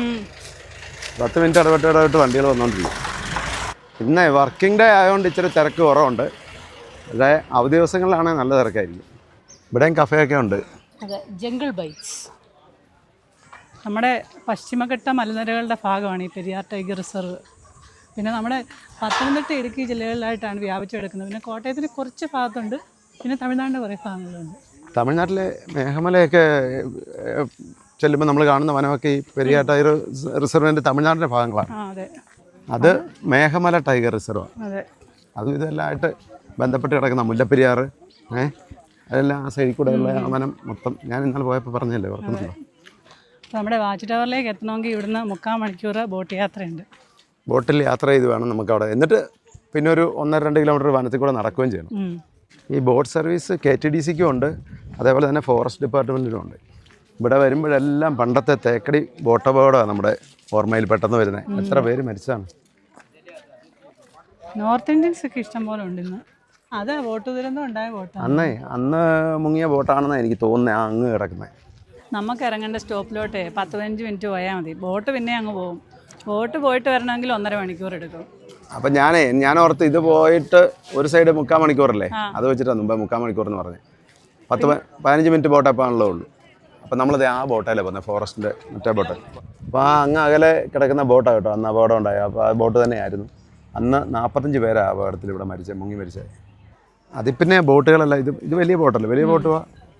10 മിനിറ്റ് ഇടവിട്ട് വണ്ടികൾ വന്നുകൊണ്ടിരിക്കും. ഇന്ന് വർക്കിംഗ് ഡേ ആയതുകൊണ്ട് ഇച്ചിരി തിരക്ക് കുറവുണ്ട്. പക്ഷേ അവധി ദിവസങ്ങളിലാണെങ്കിൽ നല്ല തിരക്കായിരിക്കും. ഇവിടെയും കഫേയൊക്കെ ഉണ്ട്. അതെ, ജംഗിൾ ബൈറ്റ്സ്. നമ്മുടെ പശ്ചിമഘട്ട മലനിരകളുടെ ഭാഗമാണ് ഈ പെരിയാർ ടൈഗർ റിസർവ്. പിന്നെ നമ്മുടെ പത്തനംതിട്ട, ഇടുക്കി ജില്ലകളിലായിട്ടാണ് വ്യാപിച്ചെടുക്കുന്നത്. പിന്നെ കോട്ടയത്തിന് കുറച്ച് ഭാഗത്തുണ്ട്, പിന്നെ തമിഴ്നാടിൻ്റെ കുറേ ഭാഗങ്ങളുണ്ട്. തമിഴ്നാട്ടിലെ മേഘമലയൊക്കെ ചെല്ലുമ്പോൾ നമ്മൾ കാണുന്ന വനമൊക്കെ ഈ പെരിയാർ ടൈഗർ റിസർവിൻ്റെ തമിഴ്നാടിൻ്റെ ഭാഗങ്ങളാണ്. അതെ, അത് മേഘമല ടൈഗർ റിസർവാണ്. അതെ, അതും ഇതെല്ലാമായിട്ട് ബന്ധപ്പെട്ട് കിടക്കുന്ന മുല്ലപ്പെരിയാർ, അതെല്ലാം ആ സൈഡിൽ കൂടെ ഉള്ള വനം മൊത്തം. ഞാൻ ഇന്നലെ പോയപ്പോൾ പറഞ്ഞല്ലേ, ഓർക്കുന്നുണ്ടോ? അപ്പോൾ നമ്മുടെ വാച്ച് ടവറിലേക്ക് എത്തണമെങ്കിൽ ഇവിടുന്ന് 3/4 മണിക്കൂർ ബോട്ട് യാത്രയുണ്ട്. ബോട്ടിൽ യാത്ര ചെയ്ത് വേണം നമുക്കവിടെ. എന്നിട്ട് പിന്നെ ഒരു 1-2 കിലോമീറ്റർ വനത്തിൽ കൂടെ നടക്കുകയും ചെയ്യണം. ഈ ബോട്ട് സർവീസ് KTDCക്കും ഉണ്ട്, അതേപോലെ തന്നെ ഫോറസ്റ്റ് ഡിപ്പാർട്ട്മെൻറ്റിനും ഉണ്ട്. ഇവിടെ വരുമ്പോഴെല്ലാം പണ്ടത്തെ തേക്കടി ബോട്ട് അപകടമാണ് നമ്മുടെ ഓർമ്മയിൽ പെട്ടെന്ന് വരുന്നത്. എത്ര പേര് മരിച്ചതാണ്. നോർത്ത് ഇന്ത്യൻസ് ഒക്കെ ഇഷ്ടം പോലെ ഉണ്ട് ഇന്ന്. അതെ, ബോട്ട് ദുരന്തം ഉണ്ടായ ബോട്ടാണ്. അന്ന് മുങ്ങിയ ബോട്ടാണെന്നാണ് എനിക്ക് തോന്നുന്നത്, അങ്ങ് കിടക്കുന്നത്. നമുക്ക് ഇറങ്ങേണ്ട സ്റ്റോപ്പിലോട്ട് 10-15 മിനിറ്റ് പോയാൽ മതി. ബോട്ട് പിന്നെ അങ്ങ് പോകും. ബോട്ട് പോയിട്ട് വരണമെങ്കിൽ 1.5 മണിക്കൂർ എടുക്കും. അപ്പം ഞാൻ ഓർത്ത് ഇത് പോയിട്ട് ഒരു സൈഡ് 3/4 മണിക്കൂറല്ലേ, അത് വെച്ചിട്ടാണ് മുമ്പേ 3/4 മണിക്കൂർ എന്ന് പറഞ്ഞത്. 10-15 മിനിറ്റ് ബോട്ട് എപ്പോഴാണല്ലോ ഉള്ളൂ. അപ്പം നമ്മളത് ആ ബോട്ടല്ലേ പോകുന്നത്, ഫോറസ്റ്റിൻ്റെ മറ്റേ ബോട്ട്. അപ്പോൾ ആ അങ്ങ് അകലെ കിടക്കുന്ന ബോട്ടാണ് കേട്ടോ അന്ന് അപകടം ഉണ്ടായത്. അപ്പോൾ ആ ബോട്ട് തന്നെയായിരുന്നു. അന്ന് 45 പേരാണ് അപകടത്തിൽ ഇവിടെ മുങ്ങി മരിച്ചത്. അതിപ്പിന്നെ ബോട്ടുകളല്ല, ഇത് വലിയ ബോട്ടല്ല, വലിയ ബോട്ട്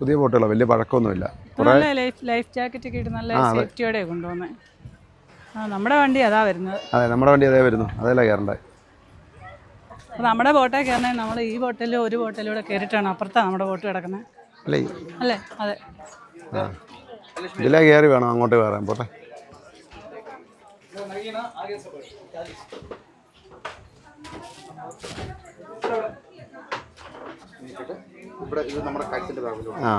പുതിയ ബോട്ടുകളാണ്, വലിയ പഴക്കമൊന്നുമില്ല. നല്ല ലൈഫ് ജാക്കറ്റ് ഒക്കെ ഇട്ട് നല്ല സേഫ്റ്റിയോടെ കൊണ്ടുപോകുന്നത്. നമ്മുടെ വണ്ടി അതാ വരുന്നത്. അതെ, നമ്മുടെ വണ്ടി അതേ വരുന്നു, അതല്ല കയറണ്ടേ. അപ്പോൾ നമ്മുടെ ബോട്ടേ കയറണേ നമ്മൾ ഈ ബോട്ടിൽ ഒരു ബോട്ടിലൂടെ കയറിയിട്ടാണ് അപ്പുറത്താണ് നമ്മുടെ ബോട്ട് കിടക്കുന്നത് അല്ലേ? അല്ലേ? അതെ. ഇതിലേ കയറി വേണം അങ്ങോട്ട് കയറാൻ. പോട്ടെ. ആ,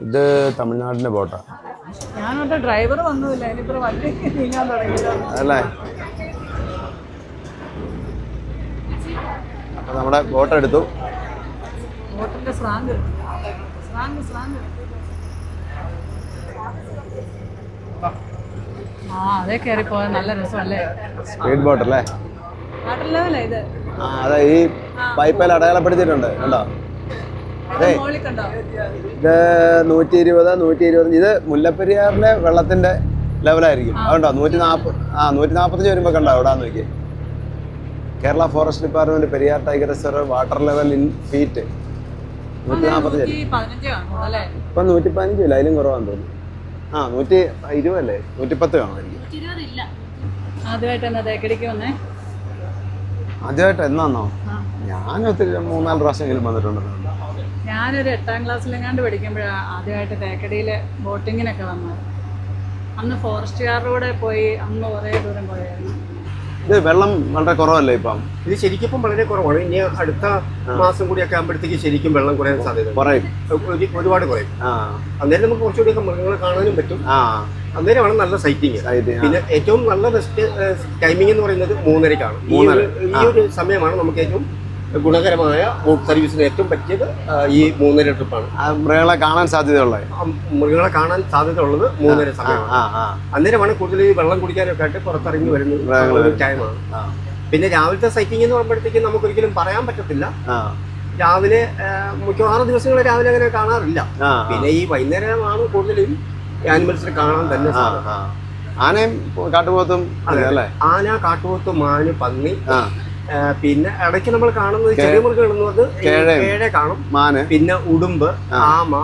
ഇത് തമിഴ്നാടിൻ്റെ ബോട്ടാണ്. ഞാനോട്ട് ഡ്രൈവർ വന്നതില്ല, ഇനിയിപ്പോൾ വണ്ടി നീങ്ങാൻ തുടങ്ങിയല്ലോ അല്ലേ? അപ്പോൾ നമ്മുടെ ബോട്ട് എടുത്തു. ബോട്ടിൻ്റെ സ്രാങ്ക് അതേ കയറി പോയാൽ നല്ല രസമല്ലേ? സ്പീഡ് ബോട്ടല്ലേ? വാട്ടർ ലെവലേ ഇത്? അതെ, ഈ പൈപ്പിൽ അടയാളപ്പെടുത്തിയിട്ടുണ്ട് കണ്ടോ? അതെ, മോളിൽ കണ്ടോ? ഇത് 120, 125. ഇത് മുല്ലപ്പെരിയാറിലെ വെള്ളത്തിന്റെ ലെവലായിരിക്കും. അതുകൊണ്ടോ 145 വരുമ്പോൾ കണ്ടോ അവിടെ നോക്കി. Kerala forest department Periyar tiger reserve water level in feet 145. ഇപ്പം 115 ഇല്ല, അതിലും കുറവാന്ന് തോന്നുന്നു. 120 അല്ലേ? 110 കാണുമായിരിക്കും. ആദ്യമായിട്ട് തേക്കടിക്ക് വന്നേ? ആദ്യമായിട്ട് എന്നാന്നോ? ഞാൻ ഒത്തിരി 3-4 പ്രാവശ്യമെങ്കിലും വന്നിട്ടുണ്ട്. ഞാനൊരു 8ാം ക്ലാസ്സിലെങ്ങാണ്ട് പഠിക്കുമ്പോഴാണ് ആദ്യമായിട്ട് തേക്കടിയിൽ ബോട്ടിങ്ങിനൊക്കെ വന്നത്. അന്ന് ഫോറസ്റ്റുകാരുടെ കൂടെ പോയി അന്ന് കുറേ ദൂരം പോയായിരുന്നു. ഇത് വെള്ളം വളരെ കുറവല്ലേ ഇപ്പം? ഇത് ശരിക്കും ഇപ്പം വളരെ കുറവാണ്. ഇനി അടുത്ത മാസം കൂടിയൊക്കെ ആകുമ്പോഴത്തേക്ക് ശരിക്കും വെള്ളം കുറയാൻ സാധ്യത കുറയും, ഒരുപാട് കുറയും. അന്നേരം നമുക്ക് കുറച്ചുകൂടിയൊക്കെ മൃഗങ്ങളെ കാണാനും പറ്റും. അന്നേരമാണ് നല്ല സൈറ്റിങ്. പിന്നെ ഏറ്റവും നല്ല ബെസ്റ്റ് ടൈമിംഗ് എന്ന് പറയുന്നത് 3:30-ക്കാണ്. ഈ ഒരു സമയമാണ് നമുക്ക് ഏറ്റവും ഗുണകരമായ ബോട്ട് സർവീസിന് ഏറ്റവും പറ്റിയത്. ഈ 3:30 ട്രിപ്പാണ്. മൃഗങ്ങളെ കാണാൻ സാധ്യതയുള്ളത്. മൃഗങ്ങളെ കാണാൻ സാധ്യത ഉള്ളത് 3:30 സമയമാണ്. അന്നേരമാണ് കൂടുതൽ ഈ വെള്ളം കുടിക്കാനൊക്കെ ആയിട്ട് പുറത്തിറങ്ങി വരുന്ന ഒരു ടൈമാണ്. പിന്നെ രാവിലത്തെ സൈറ്റിംഗ് എന്ന് പറയുമ്പോഴത്തേക്കും നമുക്കൊരിക്കലും പറയാൻ പറ്റത്തില്ല. രാവിലെ മിക്കവാറും ദിവസങ്ങൾ രാവിലെ അങ്ങനെ കാണാറില്ല. പിന്നെ ഈ വൈകുന്നേരമാണ് കൂടുതലും ആനിമൽസിനെ കാണാൻ തന്നെ സാധിക്കും. ആനയും കാട്ടുപോത്തും അല്ലേ? ആന, കാട്ടുപോത്ത്, മാന്, പന്നി. പിന്നെ ഇടയ്ക്ക് നമ്മൾ കാണുന്നത് ചെറിയ മൃഗങ്ങൾ എന്ന് പറഞ്ഞത് കേഴ കാണും, മാന്, പിന്നെ ഉടുമ്പ്, ആമ,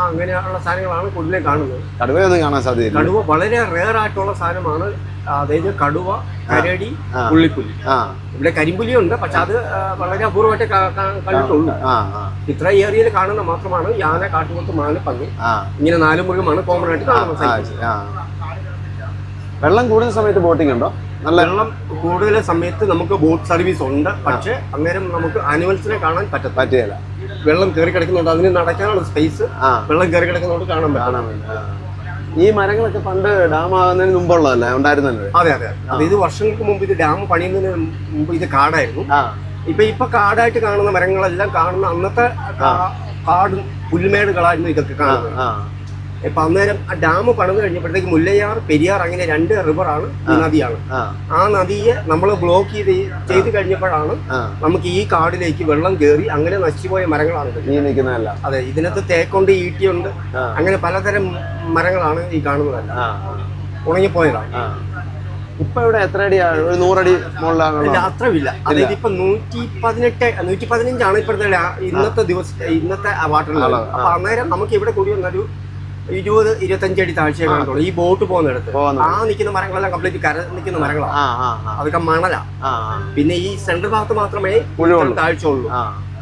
അങ്ങനെയുള്ള സാധനങ്ങളാണ് കൂടുതലും കാണുന്നത്. കടുവയൊന്നും കാണാൻ സാധ്യത. കടുവ വളരെ റെയർ ആയിട്ടുള്ള സാധനമാണ്. അതായത് കടുവ, കരടി, പുള്ളിപ്പുലി. ഇവിടെ കരിമ്പുലിയുണ്ട്, പക്ഷെ അത് വളരെ അപൂർവമായിട്ട് കണ്ടിട്ടുള്ളൂ. ഇത്ര ഏരിയയിൽ കാണുന്ന മാത്രമാണ് യാന, കാട്ടുപോത്ത്, മാന്, പന്നി. ഇങ്ങനെ 4 മൃഗമാണ് കോമൺ ആയിട്ട് കാണുന്നത്. വെള്ളം കൂടുതൽ സമയത്ത് ബോട്ടിംഗ് ഉണ്ടോ? നല്ല വെള്ളം കൂടുതൽ സമയത്ത് നമുക്ക് ബോട്ട് സർവീസ് ഉണ്ട്, പക്ഷെ അന്നേരം നമുക്ക് ആനിമൽസിനെ കാണാൻ പറ്റില്ല. വെള്ളം കയറി കിടക്കുന്നുണ്ട്, അതിന് നടക്കാനുള്ള സ്പേസ് വെള്ളം കയറി കിടക്കുന്നതുകൊണ്ട് കാണാൻ പറ്റും. ഈ മരങ്ങളൊക്കെ പണ്ട് ഡാം ആകുന്നതിന് മുമ്പുള്ളതല്ലേ ഉണ്ടായിരുന്നല്ലോ? അതെ. ഇത് വർഷങ്ങൾക്ക് മുമ്പ് ഇത് ഡാം പണിയുന്നതിന് മുമ്പ് ഇത് കാടായിരുന്നു. ഇപ്പൊ കാടായിട്ട് കാണുന്ന മരങ്ങളെല്ലാം കാണുന്ന അന്നത്തെ കാടും പുൽമേടുകളായിരുന്നു ഇതൊക്കെ കാണുന്നത്. ഇപ്പൊ അന്നേരം ആ ഡാം പണിത് കഴിഞ്ഞപ്പോഴത്തേക്ക് മുല്ലയാർ, പെരിയാർ അങ്ങനെ 2 റിവറാണ്, നദിയാണ്. ആ നദിയെ നമ്മൾ ബ്ലോക്ക് ചെയ്ത് കഴിഞ്ഞപ്പോഴാണ് നമുക്ക് ഈ കാടിലേക്ക് വെള്ളം കയറി അങ്ങനെ നശിച്ചുപോയ മരങ്ങളാണ് ഈ നിൽക്കുന്നതല്ല. അതെ, ഇതിനകത്ത് തേക്കുണ്ട്, ഈട്ടിയുണ്ട്, അങ്ങനെ പലതരം മരങ്ങളാണ് ഈ കാണുന്നതല്ല, ഉണങ്ങിപ്പോയതാണ്. ഇപ്പൊ ഇവിടെ എത്ര അടിയാണ്? ഒരു 100 അടി മുകളിലാണ്? അത്രയില്ല. അതായത് ഇപ്പൊ 118, 115 ഇപ്പോഴത്തെ ഇന്നത്തെ വാട്ടർ ലെവൽ. അപ്പൊ അന്നേരം നമുക്ക് ഇവിടെ കൂടി വന്നൊരു 20-25 അടി താഴ്ചയെ കാണത്തുള്ളൂ. ഈ ബോട്ട് പോകുന്നിടത്ത് നിൽക്കുന്ന മരങ്ങളെല്ലാം കംപ്ലീറ്റ് കര നിൽക്കുന്ന മരങ്ങളാണ്, അതൊക്കെ മണലാ. പിന്നെ ഈ സെൻട്രൽ ഭാഗത്ത് മാത്രമേ താഴ്ച ഉള്ളൂ.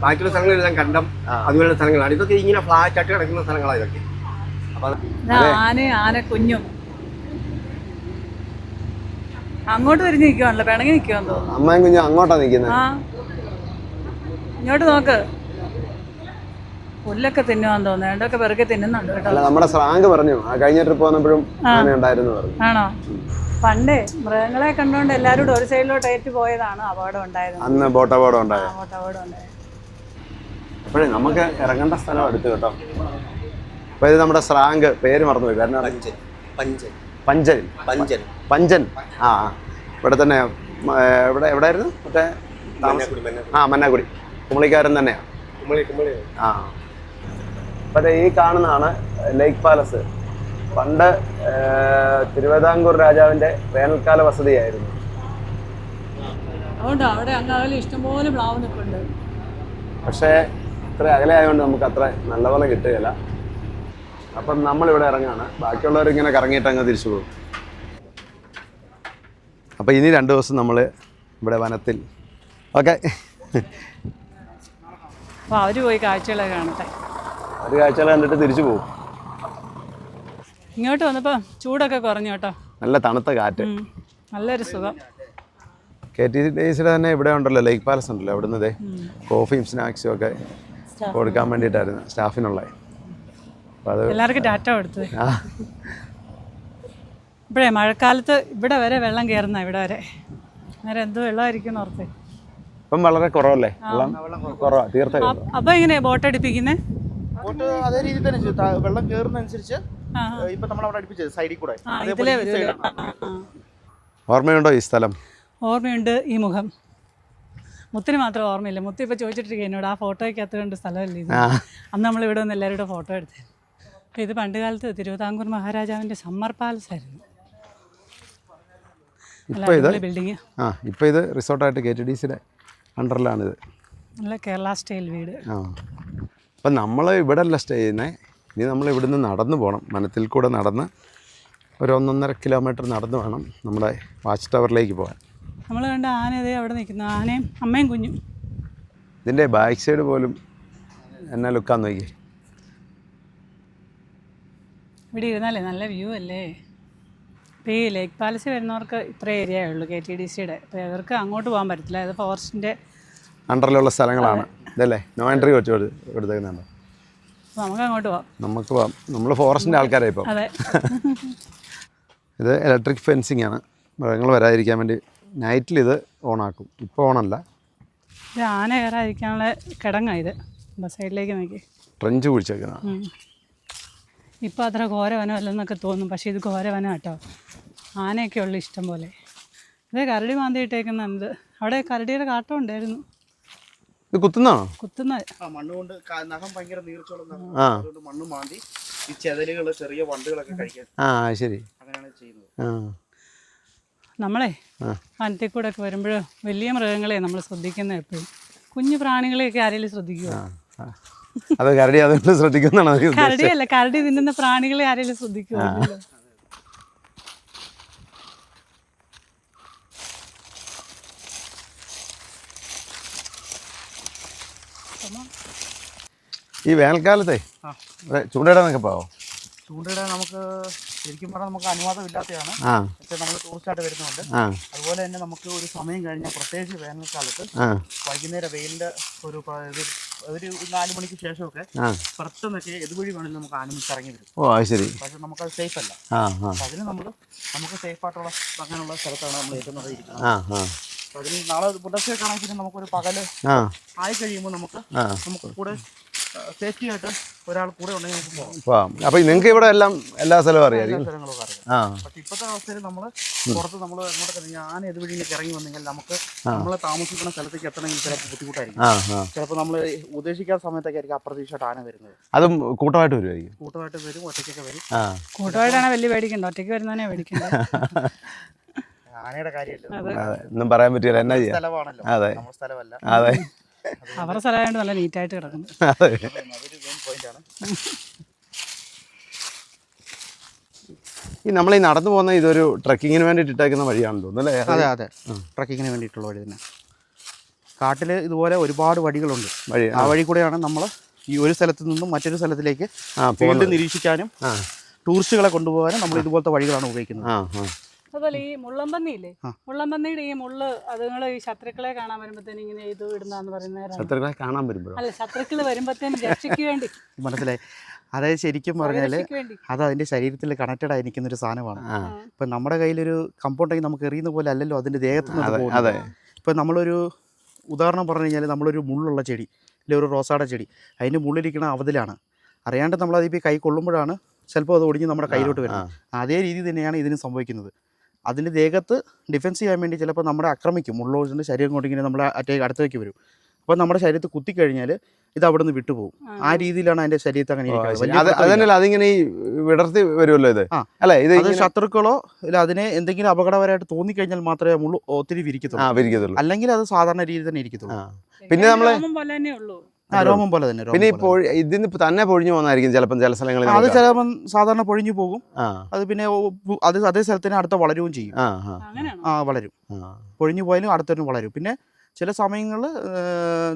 ബാക്കിയുള്ള സ്ഥലങ്ങളെല്ലാം കണ്ടം അതുപോലുള്ള സ്ഥലങ്ങളാണ്. ഇതൊക്കെ ഇങ്ങനെ ഫ്ലാറ്റ് ആയിട്ട് കിടക്കുന്ന സ്ഥലങ്ങളാണ് ഇതൊക്കെ. ആന കുഞ്ഞും അങ്ങോട്ട് തിരിഞ്ഞ് നിൽക്കുവാണല്ലോ, പിണങ്ങി നിൽക്കുവാന്ന് തോന്നുന്നു. അമ്മയും കുഞ്ഞും അങ്ങോട്ടാ നിൽക്കുന്നത്. ഇങ്ങോട്ട് നോക്ക്, പുല്ലൊക്കെ തിന്നുവാന്ന് തോന്നുന്നു. രണ്ടൊക്കെ പെറുക്കെ തിന്നുന്നുണ്ട് കേട്ടോ. നമ്മുടെ സ്രാങ്ക് പറഞ്ഞു കഴിഞ്ഞ ട്രിപ്പ് വന്നപ്പോഴും ഉണ്ടായിരുന്നു. ആണോ? പണ്ടേ മൃഗങ്ങളെ കണ്ടോണ്ട് എല്ലാവരും കൂടെ ഒരു സൈഡിലോട്ട് ഏറ്റു പോയതാണ് അപകടം ഉണ്ടായത്. അന്ന് ബോട്ട് അപകടം ഉണ്ടായത്. അപ്പോഴേ നമുക്ക് ഇറങ്ങേണ്ട സ്ഥലം അടുത്ത് കേട്ടോ. അപ്പൊ ഇത് നമ്മുടെ സ്രാങ്ക്, പേര് മറന്നുപോയി. പഞ്ചൻ. ഇവിടെ തന്നെ. എവിടെയായിരുന്നു മറ്റേ? മന്നാക്കുടി. കുമളിക്കാരൻ തന്നെയാണ്. അപ്പൊ ഈ കാണുന്നതാണ് ലേക്ക് പാലസ്. പണ്ട് തിരുവിതാംകൂർ രാജാവിൻ്റെ വേനൽക്കാല വസതിയായിരുന്നു. അതുകൊണ്ട് അവിടെ അങ്ങാകലെ ഇഷ്ടംപോലെ പ്ലാവ് നിൽപ്പുണ്ട്. പക്ഷേ ഇത്ര അകലെ ആയതുകൊണ്ട് നമുക്ക് അത്ര നല്ലപോലെ കിട്ടുകയില്ല. അപ്പം നമ്മളിവിടെ ഇറങ്ങുകയാണ്. ബാക്കിയുള്ളവരിങ്ങനെ കറങ്ങിയിട്ട് അങ്ങ് തിരിച്ചു പോകും. അപ്പോൾ ഇനി 2 ദിവസം നമ്മൾ ഇവിടെ വനത്തിൽ. ഓക്കെ, അപ്പോൾ അവർ പോയി കാഴ്ചകളൊക്കെ കാണട്ടെ. ഒരു കാഴ്ചകൾ കണ്ടിട്ട് തിരിച്ചു പോകും. ഇങ്ങോട്ട് വന്നപ്പോൾ ചൂടൊക്കെ കുറഞ്ഞു കേട്ടോ. നല്ല തണുത്ത കാറ്റ്. നല്ലൊരു സുഖം. KTDCയുടെ തന്നെ ഇവിടെ ഉണ്ടല്ലോ, ലേക്ക് പാലസ് ഉണ്ടല്ലോ. അവിടുന്ന് ഇതേ കോഫിയും സ്നാക്സും ഒക്കെ കൊടുക്കാൻ വേണ്ടിയിട്ടായിരുന്നു സ്റ്റാഫിനുള്ള. അപ്പോൾ അത് എല്ലാവർക്കും ടാറ്റ കൊടുത്തത്. ഇപ്പോഴേ മഴക്കാലത്ത് ഇവിടെ വരെ വെള്ളം കയറുന്ന ഇവിടെ വരെ. അന്നേരം എന്ത് വെള്ളമായിരിക്കും ഓർത്ത്. ഇപ്പം വളരെ കുറവല്ലേ, വെള്ളം കുറവാണ് തീർച്ചയായും. അപ്പോൾ എങ്ങനെയാ ബോട്ട് അടുപ്പിക്കുന്നത്? ബോട്ട് അതേ രീതിയിൽ തന്നെ വെള്ളം കയറുന്നതനുസരിച്ച് ഇപ്പൊ നമ്മൾ അവിടെ അടുപ്പിച്ചത് സൈഡിൽ കൂടെ. ഇതിലേ വരും. ഓർമ്മയുണ്ടോ ഈ സ്ഥലം? ഓർമ്മയുണ്ട്. ഈ മുഖം മുത്തിന് മാത്രം ഓർമ്മയില്ല. മുത്ത് ഇപ്പോൾ ചോദിച്ചിട്ടിരിക്കുക എന്നോട്, ആ ഫോട്ടോയ്ക്കകത്ത് കണ്ട് സ്ഥലമല്ലേ ഇത്. അന്ന് നമ്മളിവിടെ നിന്ന് എല്ലാവരുടെ ഫോട്ടോ എടുത്തത്. അപ്പോൾ ഇത് പണ്ട് കാലത്ത് തിരുവിതാംകൂർ മഹാരാജാവിൻ്റെ സമ്മർ പാലസ് ആയിരുന്നു. ഇപ്പോൾ ഇത് ബിൽഡിങ്. ഇപ്പോൾ ഇത് റിസോർട്ടായിട്ട് KTDCയുടെ അണ്ടറിലാണിത്. നല്ല കേരള സ്റ്റൈൽ വീട്. അപ്പം നമ്മൾ ഇവിടെ അല്ല സ്റ്റേ ചെയ്യുന്നത്. ഇനി നമ്മൾ ഇവിടുന്ന് നടന്നു പോകണം. വനത്തിൽ കൂടെ നടന്ന് ഒരു 1.5 കിലോമീറ്റർ നടന്ന് വേണം നമ്മുടെ വാച്ച് ടവറിലേക്ക് പോകാൻ. നമ്മൾ കണ്ട ആന ഇതേ അവിടെ നിൽക്കുന്നു. ആനയും അമ്മയും കുഞ്ഞും. ഇതിൻ്റെ ബാക്ക് സൈഡ് പോലും എന്നാ ലുക്കാന്ന് നോക്കി. ഇവിടെ ഇരുന്നാലേ നല്ല വ്യൂ അല്ലേ. ഇപ്പോൾ ഈ ലേക്ക് പാലസ് വരുന്നവർക്ക് ഇത്ര ഏരിയയേ ഉള്ളൂ KTDCയുടെ. അപ്പോൾ ഇവർക്ക് അങ്ങോട്ട് പോകാൻ പറ്റത്തില്ല. ഇത് ഫോറസ്റ്റിൻ്റെ അണ്ടറിലുള്ള സ്ഥലങ്ങളാണ് ഇതല്ലേ. നോ എൻട്രി വെച്ച് എടുത്തേക്കുന്നുണ്ട്. അപ്പോൾ നമുക്ക് അങ്ങോട്ട് പോകാം. നമുക്ക് പോകാം. നമ്മൾ ഫോറസ്റ്റിൻ്റെ ആൾക്കാരായി ഇപ്പോൾ. അതെ. ഇത് ഇലക്ട്രിക് ഫെൻസിങ് ആണ്. മൃഗങ്ങൾ വരാതിരിക്കാൻ വേണ്ടി നൈറ്റിൽ ഇത് ഓണാക്കും. ഇപ്പോൾ ഓണല്ല. ഇത് ആന കയറാതിരിക്കാനുള്ള കിടങ്ങാണ് ഇത്. സൈഡിലേക്ക് നോക്കി ട്രെഞ്ച് കുഴിച്ചേക്കുന്നതാണ്. ഇപ്പോൾ അത്ര ഘോരവനമല്ലെന്നൊക്കെ തോന്നും. പക്ഷേ ഇത് ഘോരവനം കേട്ടോ. ആനയൊക്കെ ഉള്ളു ഇഷ്ടം പോലെ. ഇത് കരടി മാന്തി ഇട്ടേക്കുന്നുണ്ട്. അവിടെ കരടിയുടെ കാട്ടം ഉണ്ടായിരുന്നു. ഇത് കുത്തുന്നതാണോ? കുത്തുന്ന മണ്ണ് കൊണ്ട് നഖം ഭയങ്കര നീർച്ചോളം മണ്ണ് മാന്തി ഈ ചെതലുകൾ ചെറിയ വണ്ടുകളൊക്കെ കഴിക്കാൻ. ശരി, അങ്ങനെയാണ് ചെയ്യുന്നത്. നമ്മളെ വനത്തിൽ കൂടെ ഒക്കെ വരുമ്പോൾ വലിയ മൃഗങ്ങളെ നമ്മൾ ശ്രദ്ധിക്കുന്നത് എപ്പോഴും. കുഞ്ഞു പ്രാണികളെയൊക്കെ ആരെങ്കിലും ശ്രദ്ധിക്കുമോ? അത് കരടി അതുകൊണ്ട് ശ്രദ്ധിക്കുന്നതാണോ? കരടിയല്ല, കരടി തിന്നുന്ന പ്രാണികളെ ആരെങ്കിലും ശ്രദ്ധിക്കുമോ? ഈ വേനൽക്കാലത്തെ ചൂണ്ടയിടാനൊക്കെ പോവോ? ചൂണ്ടയിടാൻ നമുക്ക് ശരിക്കും പറഞ്ഞാൽ നമുക്ക് അനുവാദം ഇല്ലാത്തതാണ്. പക്ഷേ നമ്മൾ ടൂറിസ്റ്റായിട്ട് വരുന്നുണ്ട്. അതുപോലെ തന്നെ നമുക്ക് ഒരു സമയം കഴിഞ്ഞാൽ പ്രത്യേകിച്ച് വേനൽക്കാലത്ത് വൈകുന്നേരം വെയിലിൻ്റെ ഒരു 4 മണിക്ക് ശേഷമൊക്കെ പുറത്തുനിന്നൊക്കെ ഇതുവഴി വേണമെങ്കിൽ നമുക്ക് ആനമിച്ച് ഇറങ്ങി വരും. ശരി. പക്ഷേ നമുക്കത് സേഫ് അല്ല. അതിന് നമുക്ക് സേഫായിട്ടുള്ള അങ്ങനെയുള്ള സ്ഥലത്താണ് നമ്മൾ ഏറ്റവും നല്ല ഇരിക്കുന്നത്. അതിന് നാളെ പുലർച്ചെ ആണെങ്കിൽ നമുക്കൊരു പകല് ആയി കഴിയുമ്പോൾ നമുക്ക് കൂടെ സേഫ്റ്റി ആയിട്ട് ഒരാൾ കൂടെ ഉണ്ടെങ്കിൽ നമുക്ക് പോകാം. അപ്പൊ നിങ്ങൾക്ക് ഇവിടെ എല്ലാ സ്ഥലവും അറിയാം. പക്ഷെ ഇപ്പോഴത്തെ അവസ്ഥയിൽ നമ്മൾ പുറത്ത് നമ്മൾ അങ്ങോട്ടൊക്കെ ഞാൻ ഇതുവഴിയിലേക്ക് ഇറങ്ങി വന്നെങ്കിൽ നമുക്ക് നമ്മൾ താമസിക്കുന്ന സ്ഥലത്തേക്ക് എത്തണമെങ്കിൽ ചിലപ്പോൾ ബുദ്ധിമുട്ടായിരിക്കും. ചിലപ്പോൾ നമ്മൾ ഉദ്ദേശിക്കാത്ത സമയത്തൊക്കെ ആയിരിക്കും അപ്രതീക്ഷിതമായിട്ട് ആന വരുന്നത്. അതും കൂട്ടമായിട്ട് വരുമായിരിക്കും. കൂട്ടമായിട്ട് വരും, ഒറ്റയ്ക്കൊക്കെ വരും. കൂട്ടമായിട്ടാണ് വലിയ പേടിക്കണ്ട, ഒറ്റയ്ക്ക് വരുന്നതന്നെ പേടിക്കണ്ട. ആനയുടെ കാര്യമല്ല, ഒന്നും പറയാൻ പറ്റില്ല. എന്നാ ചെയ്യാം, സ്ഥലമാണല്ലോ, അതെ, നമ്മുടെ സ്ഥലമല്ല. അതെ, അവരുടെ സ്ഥലമായതുകൊണ്ട് നല്ല നീറ്റായിട്ട് കിടക്കുന്നു. അതെ. ഈ നമ്മൾ ഈ നടന്നു പോകുന്ന ഇതൊരു ട്രക്കിങ്ങിന് വേണ്ടിയിട്ട് ഇട്ടേക്കുന്ന വഴിയാണെന്ന് തോന്നുന്നു അല്ലേ? അതെ അതെ, ട്രക്കിങ്ങിന് വേണ്ടിയിട്ടുള്ള വഴി തന്നെ. കാട്ടിൽ ഇതുപോലെ ഒരുപാട് വഴികളുണ്ട്. ആ വഴി കൂടെയാണ് നമ്മൾ ഈ ഒരു സ്ഥലത്ത് നിന്നും മറ്റൊരു സ്ഥലത്തിലേക്ക് ഫീൽഡ് നിരീക്ഷിക്കാനും ടൂറിസ്റ്റുകളെ കൊണ്ടുപോകാനും നമ്മൾ ഇതുപോലത്തെ വഴികളാണ് ഉപയോഗിക്കുന്നത്. അതുപോലെ ഈ മുള്ളമ്പന്നിയില്ലേ, മുള്ളമ്പന്നിയുടെ ഈ മുള്ള് അതുങ്ങൾ ഈ ശത്രുക്കളെ കാണാൻ വരുമ്പോഴത്തേനും ഇങ്ങനെ ഇത് ഇടുന്നതെന്ന് പറയുന്നത്. ശത്രുക്കളെ കാണാൻ വരുമ്പോഴോ? അല്ല, ശത്രുക്കൾ വരുമ്പോഴത്തേനും രക്ഷയ്ക്ക് വേണ്ടി. മനസ്സിലായി. അതായത് ശരിക്കും പറഞ്ഞാൽ അത് അതിൻ്റെ ശരീരത്തിൽ കണക്റ്റഡ് ആയിരിക്കുന്ന ഒരു സാധനമാണ്. ഇപ്പം നമ്മുടെ കയ്യിലൊരു കമ്പൗണ്ടെങ്കിൽ നമുക്ക് എറിയുന്ന പോലെ അല്ലല്ലോ അതിൻ്റെ ദേഹത്തുനിന്ന് പോകുന്നത്. ഇപ്പം നമ്മളൊരു ഉദാഹരണം പറഞ്ഞു കഴിഞ്ഞാൽ നമ്മളൊരു മുള്ളുള്ള ചെടി, അല്ലെങ്കിൽ ഒരു റോസാടെ ചെടി, അതിൻ്റെ മുള്ളിരിക്കണ അവതിലാണ്. അറിയാണ്ട് നമ്മളതിപ്പോൾ കൈ കൊള്ളുമ്പോഴാണ് ചിലപ്പോൾ അത് ഒടിഞ്ഞ് നമ്മുടെ കയ്യിലോട്ട് വരുന്നത്. അതേ രീതി തന്നെയാണ് ഇതിന് സംഭവിക്കുന്നത്. അതിൻ്റെ ദേഹത്ത് ഡിഫെൻസ് ചെയ്യാൻ വേണ്ടി ചിലപ്പോൾ നമ്മളെ ആക്രമിക്കും. മുള്ളോടിൻ്റെ ശരീരം കൊണ്ടിങ്ങനെ നമ്മളെ അടുത്തേക്ക് വരും. അപ്പോൾ നമ്മുടെ ശരീരത്തിൽ കുത്തിക്കഴിഞ്ഞാൽ ഇത് അവിടെ നിന്ന് വിട്ടുപോകും. ആ രീതിയിലാണ് അതിന്റെ ശരീരത്തിൽ അങ്ങനെ ഇരിക്കുന്നത്. വലിയ അത് അതന്നെയല്ല, അതിങ്ങനെ ഈ വിടർത്തി വരുമല്ലോ ഇത്. ആ. അല്ലേ, ഇത് അത് ശത്രുക്കളോ ഇല്ല അതിനെ എന്തെങ്കിലും അപകടകരമായിട്ട് തോന്നിക്കഴിഞ്ഞാൽ മാത്രമേ മുള്ളു ഒത്തിരി വിരിക്കത്തുള്ളൂ. വിരിക്കത്തുള്ളൂ. അല്ലെങ്കിൽ അത് സാധാരണ രീതി തന്നെ ഇരിക്കത്തുള്ളൂ. പിന്നെ നമ്മള് രോമം പോലെ തന്നെ ഉള്ളൂ. രോമം പോലെ തന്നെ. പിന്നെ ഇതിന് തന്നെ പൊഴിഞ്ഞു പോകുന്നതായിരിക്കും ചിലപ്പോൾ ചില സ്ഥലങ്ങളിൽ. അത് ചിലപ്പം സാധാരണ പൊഴിഞ്ഞു പോകും. അത് പിന്നെ അത് അതേ സ്ഥലത്തിന് അടുത്ത വളരുകയും ചെയ്യും. വളരും. പൊഴിഞ്ഞു പോയാലും അടുത്തതിനും വളരും. പിന്നെ ചില സമയങ്ങളിൽ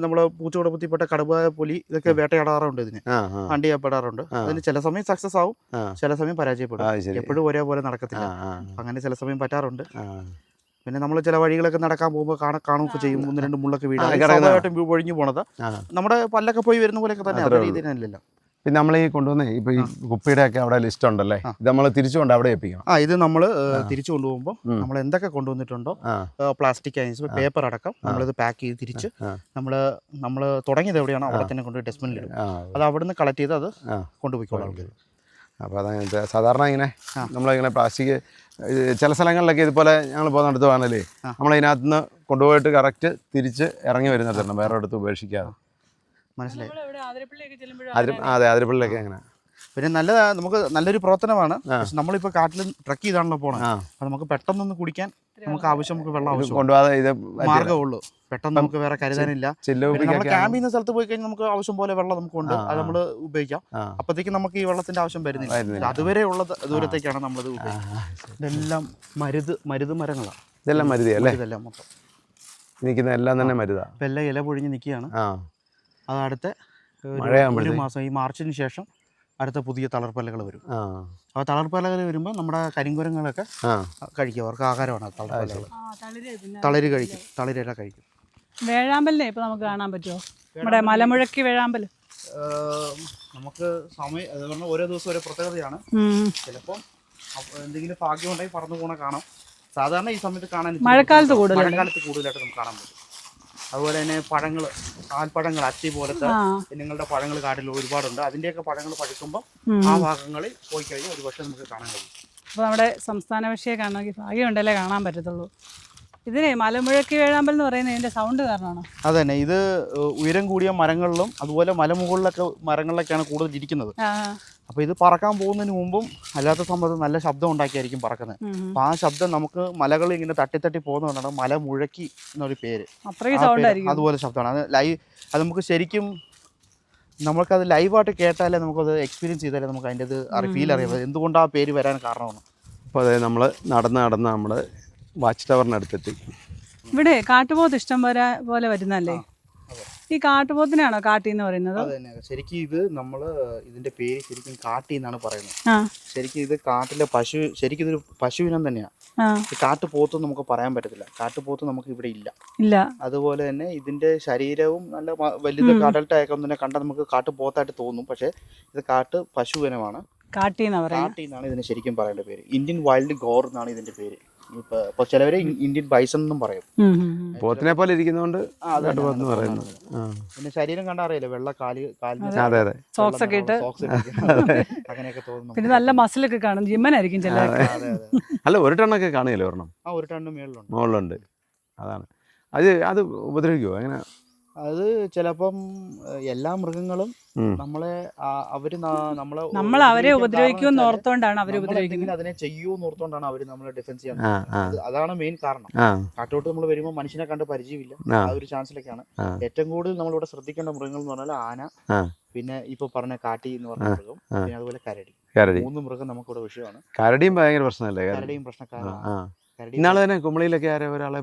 നമ്മൾ പൂച്ചകുടുംബത്തിൽപ്പെട്ട കടുവ, പുലി ഇതൊക്കെ വേട്ടയാടാറുണ്ട്. ഇതിന് ഹണ്ട് ചെയ്യപ്പെടാറുണ്ട്. അതിന് ചില സമയം സക്സസ് ആവും, ചില സമയം പരാജയപ്പെടും. എപ്പോഴും ഒരേപോലെ നടക്കത്തില്ല. അങ്ങനെ ചില സമയം പറ്റാറുണ്ട്. പിന്നെ നമ്മൾ ചില വഴികളൊക്കെ നടക്കാൻ പോകുമ്പോൾ കാണുകയൊക്കെ ചെയ്യും. 1-2 മുള്ളൊക്കെ വീടായിട്ടും ഒഴിഞ്ഞു പോണത് നമ്മുടെ പല്ലൊക്കെ പോയി വരുന്ന പോലെയൊക്കെ തന്നെ. അതേ രീതി തന്നെയല്ലോ. പിന്നെ നമ്മൾ ഈ കൊണ്ടുവന്നേ ഇപ്പൊ ഈ കുപ്പിയുടെ ഒക്കെ അവിടെ ലിസ്റ്റ് ഉണ്ടല്ലേ, ഇത് നമ്മൾ തിരിച്ചുകൊണ്ട് അവിടെ എത്തിക്കണം. ഇത് നമ്മൾ തിരിച്ചു കൊണ്ടുപോകുമ്പോൾ നമ്മൾ എന്തൊക്കെ കൊണ്ടുവന്നിട്ടുണ്ടോ പ്ലാസ്റ്റിക് ഐറ്റംസ്, പേപ്പർ അടക്കം നമ്മളിത് പാക്ക് ചെയ്ത് തിരിച്ച് നമ്മൾ തുടങ്ങിയത് എവിടെയാണോ അവിടെ തന്നെ കൊണ്ടുപോയി ഡസ്റ്റ്ബിനിലിടും. അത് അവിടുന്ന് കളക്ട് ചെയ്ത് അത് കൊണ്ടുപോയിക്കോളാം. അപ്പോൾ അതങ്ങനെ സാധാരണ ഇങ്ങനെ നമ്മളിങ്ങനെ പ്ലാസ്റ്റിക് ചില സ്ഥലങ്ങളിലൊക്കെ ഇതുപോലെ ഞങ്ങൾ പോകുന്നിടത്ത് വേണമല്ലേ, നമ്മളതിനകത്ത് നിന്ന് കൊണ്ടുപോയിട്ട് കറക്റ്റ് തിരിച്ച് ഇറങ്ങി വരുന്നിടത്തുണ്ട്, വേറെ അടുത്ത് ഉപേക്ഷിക്കാതെ. മനസ്സിലായി? അതെ, അതിരപ്പള്ളിയിലൊക്കെ അങ്ങനെ. പിന്നെ നമുക്ക് നല്ലൊരു പ്രവർത്തനമാണ്. നമ്മളിപ്പോൾ കാട്ടിൽ ട്രക്ക് ചെയ്താണല്ലോ പോകണം. അപ്പോൾ നമുക്ക് പെട്ടെന്നൊന്ന് കുടിക്കാൻ നമുക്ക് ആവശ്യം, നമുക്ക് വെള്ളം ആവശ്യം കൊണ്ടുപോകാതെ ഇത് മാർഗ്ഗമുള്ളൂ. പെട്ടെന്ന് നമുക്ക് വേറെ കരുതാനില്ല. നമ്മൾ ക്യാമ്പ് ചെയ്യുന്ന സ്ഥലത്ത് പോയി കഴിഞ്ഞാൽ നമുക്ക് ആവശ്യം പോലെ വെള്ളം നമുക്കുണ്ട്, അത് നമ്മൾ ഉപയോഗിക്കാം. അപ്പോഴത്തേക്കും നമുക്ക് ഈ വെള്ളത്തിന്റെ ആവശ്യം വരുന്നില്ല. അതുവരെ ഉള്ള ദൂരത്തേക്കാണ് നമ്മളത് ഉപയോഗിക്കുന്നത്. ഇതെല്ലാം മരുത് മരങ്ങളാണ്. ഇതെല്ലാം മരുതിയല്ലേ? ഇതെല്ലാം മൊത്തം നിൽക്കുന്ന എല്ലാം തന്നെ മരുതാ. ഇപ്പം എല്ലാം ഇല പൊഴിഞ്ഞ് നിൽക്കുകയാണ്. അത് അടുത്ത ഒരു മാസം, ഈ മാർച്ചിന് ശേഷം അടുത്ത പുതിയ തളർപ്പലകൾ വരും. അപ്പോൾ തളർപ്പലകൾ വരുമ്പോൾ നമ്മുടെ കരിങ്കുരങ്ങളൊക്കെ കഴിക്കും. അവർക്ക് ആഹാരമാണ് തളർപ്പലകൾ. തളിര് കഴിക്കും, തളിരില കഴിക്കും. വേഴാമ്പലിനെ ഇപ്പോൾ നമുക്ക് കാണാൻ പറ്റുമോ? നമ്മുടെ മലമുഴക്കി വേഴാമ്പൽ നമുക്ക് സമയം അത് പറഞ്ഞാൽ ഓരോ ദിവസം ഓരോ പ്രത്യേകതയാണ്. ചിലപ്പം എന്തെങ്കിലും ഭാഗ്യം ഉണ്ടെങ്കിൽ പറന്നു പോണ കാണാം. സാധാരണ ഈ സമയത്ത് കാണാൻ മഴക്കാലത്ത് കൂടുതലായിട്ട് നമുക്ക് കാണാൻ പറ്റും. അതുപോലെ തന്നെ പാൽപ്പഴങ്ങൾ, അച്ചി പോലത്തെ നിങ്ങളുടെ പഴങ്ങൾ കാട്ടിൽ ഒരുപാടുണ്ട്. അതിൻ്റെയൊക്കെ പഴങ്ങൾ പഴുക്കുമ്പോൾ ആ ഭാഗങ്ങളിൽ പോയി കഴിഞ്ഞാൽ ഒരു പക്ഷേ നമുക്ക് കാണാൻ കഴിയും. അപ്പോൾ നമ്മുടെ സംസ്ഥാന പക്ഷിയെ കാണണമെങ്കിൽ ഭാഗ്യമുണ്ടല്ലേ കാണാൻ പറ്റത്തുള്ളൂ. ഇതിനെ മലമുഴക്കി വേഴാമ്പൽ എന്ന് പറയുന്നത് ഇതിൻ്റെ സൗണ്ട് കാരണമാണോ? അത് തന്നെ. ഇത് ഉയരം കൂടിയ മരങ്ങളിലും അതുപോലെ മലമുകളിലൊക്കെ മരങ്ങളിലൊക്കെയാണ് കൂടുതൽ ഇരിക്കുന്നത്. അപ്പോൾ ഇത് പറക്കാൻ പോകുന്നതിന് മുമ്പും അല്ലാത്ത സമയത്ത് നല്ല ശബ്ദം ഉണ്ടാക്കിയായിരിക്കും പറക്കുന്നത്. അപ്പോൾ ആ ശബ്ദം നമുക്ക് മലകൾ ഇങ്ങനെ തട്ടി പോകുന്നതുകൊണ്ടാണ് മലമുഴക്കി എന്നൊരു പേര്. അതുപോലെ ശബ്ദമാണ് അത് നമുക്ക് ശരിക്കും നമുക്കത് ലൈവായിട്ട് കേട്ടാലേ നമുക്കത് എക്സ്പീരിയൻസ് ചെയ്താലേ നമുക്ക് അതിൻ്റെ ഫീൽ അറിയാം എന്തുകൊണ്ട് ആ പേര് വരാൻ കാരണമാണ്. അപ്പോൾ അതെ, നമ്മൾ നടന്ന് നമ്മൾ വാച്ച് ടവറിനടുത്തെത്തി. ഇവിടെ കാട്ടുപോത്ത് ഇഷ്ടം പോലെ വരുന്നല്ലേ? ഈ കാട്ടുപോത്തിനാണോ കാട്ടി എന്ന് പറയുന്നത്? അത് തന്നെ. ശരിക്കും ഇത് ഇതിന്റെ പേര് ശരിക്കും കാട്ടി എന്നാണ് പറയുന്നത്. ശരിക്കും ഇത് കാട്ടിലെ ശരിക്കും ഇതൊരു പശുവിനം തന്നെയാണ്. ഈ കാട്ടുപോത്ത് നമുക്ക് പറയാൻ പറ്റത്തില്ല. കാട്ടുപോത്ത് നമുക്ക് ഇവിടെ ഇല്ല. അതുപോലെ തന്നെ ഇതിന്റെ ശരീരവും നല്ല വലിയ അഡൽട്ടായൊക്കെ തന്നെ കണ്ടാൽ നമുക്ക് കാട്ടുപോത്തായിട്ട് തോന്നും. പക്ഷെ ഇത് പശുവിനമാണ്. കാട്ടി എന്നാണ് ഇതിന് ശരിക്കും പറയേണ്ട പേര്. ഇന്ത്യൻ വൈൽഡ് ഗോർ എന്നാണ് ഇതിന്റെ പേര്. ഇപ്പൊ ചിലവര് ഇന്ത്യൻ ബൈസൺ എന്നും പറയും. പോത്തിനെ പോലെ ഇരിക്കുന്നതുകൊണ്ട് പിന്നെ ശരീരം കണ്ടാ അറിയില്ല, വെള്ള സോക്സ് ഒക്കെ ഇട്ട് അങ്ങനെയൊക്കെ തോന്നുന്നു. പിന്നെ നല്ല മസിലൊക്കെ കാണും. ജിമ്മനായിരിക്കും ചില. അല്ല, 1 ടണ്ണൊക്കെ കാണുകയല്ലേ ഒരെണ്ണം? 1 ടണ്ണ് മുകളിലുണ്ട്. അതാണ് അത് ഉപദ്രവിക്കുമോ എങ്ങനെ? അത് ചിലപ്പം എല്ലാ മൃഗങ്ങളും നമ്മൾ അവരെ ഉപദ്രവിക്കുമെന്ന് ഓർത്തോണ്ടാണ് അവർ ഉപദ്രവിക്കുന്നത്. അതിനെ ചെയ്യുമെന്ന് ഓർത്തോണ്ടാണ് അവർ നമ്മളെ ഡിഫെൻസ് ചെയ്യുന്നത്. അതാണ് മെയിൻ കാരണം. കാട്ടോട്ട് നമ്മൾ വരുമ്പോൾ മനുഷ്യനെ കണ്ട് പരിചയമില്ല. ആ ഒരു ചാൻസിലേക്കാണ്. ഏറ്റവും കൂടുതൽ നമ്മളിവിടെ ശ്രദ്ധിക്കേണ്ട മൃഗങ്ങൾ എന്ന് പറഞ്ഞാൽ ആന, പിന്നെ ഇപ്പൊ പറഞ്ഞ കാട്ടി എന്ന് പറഞ്ഞ മൃഗം, പിന്നെ അതുപോലെ കരടി. 3 മൃഗം നമുക്കിവിടെ വിഷയമാണ്. കരടിയും ഭയങ്കര പ്രശ്നമല്ലേ? കരടിയും പ്രശ്നക്കാരാണ്. ഇന്നാളെ തന്നെ കുമളിയിലൊക്കെ ഒരാളെ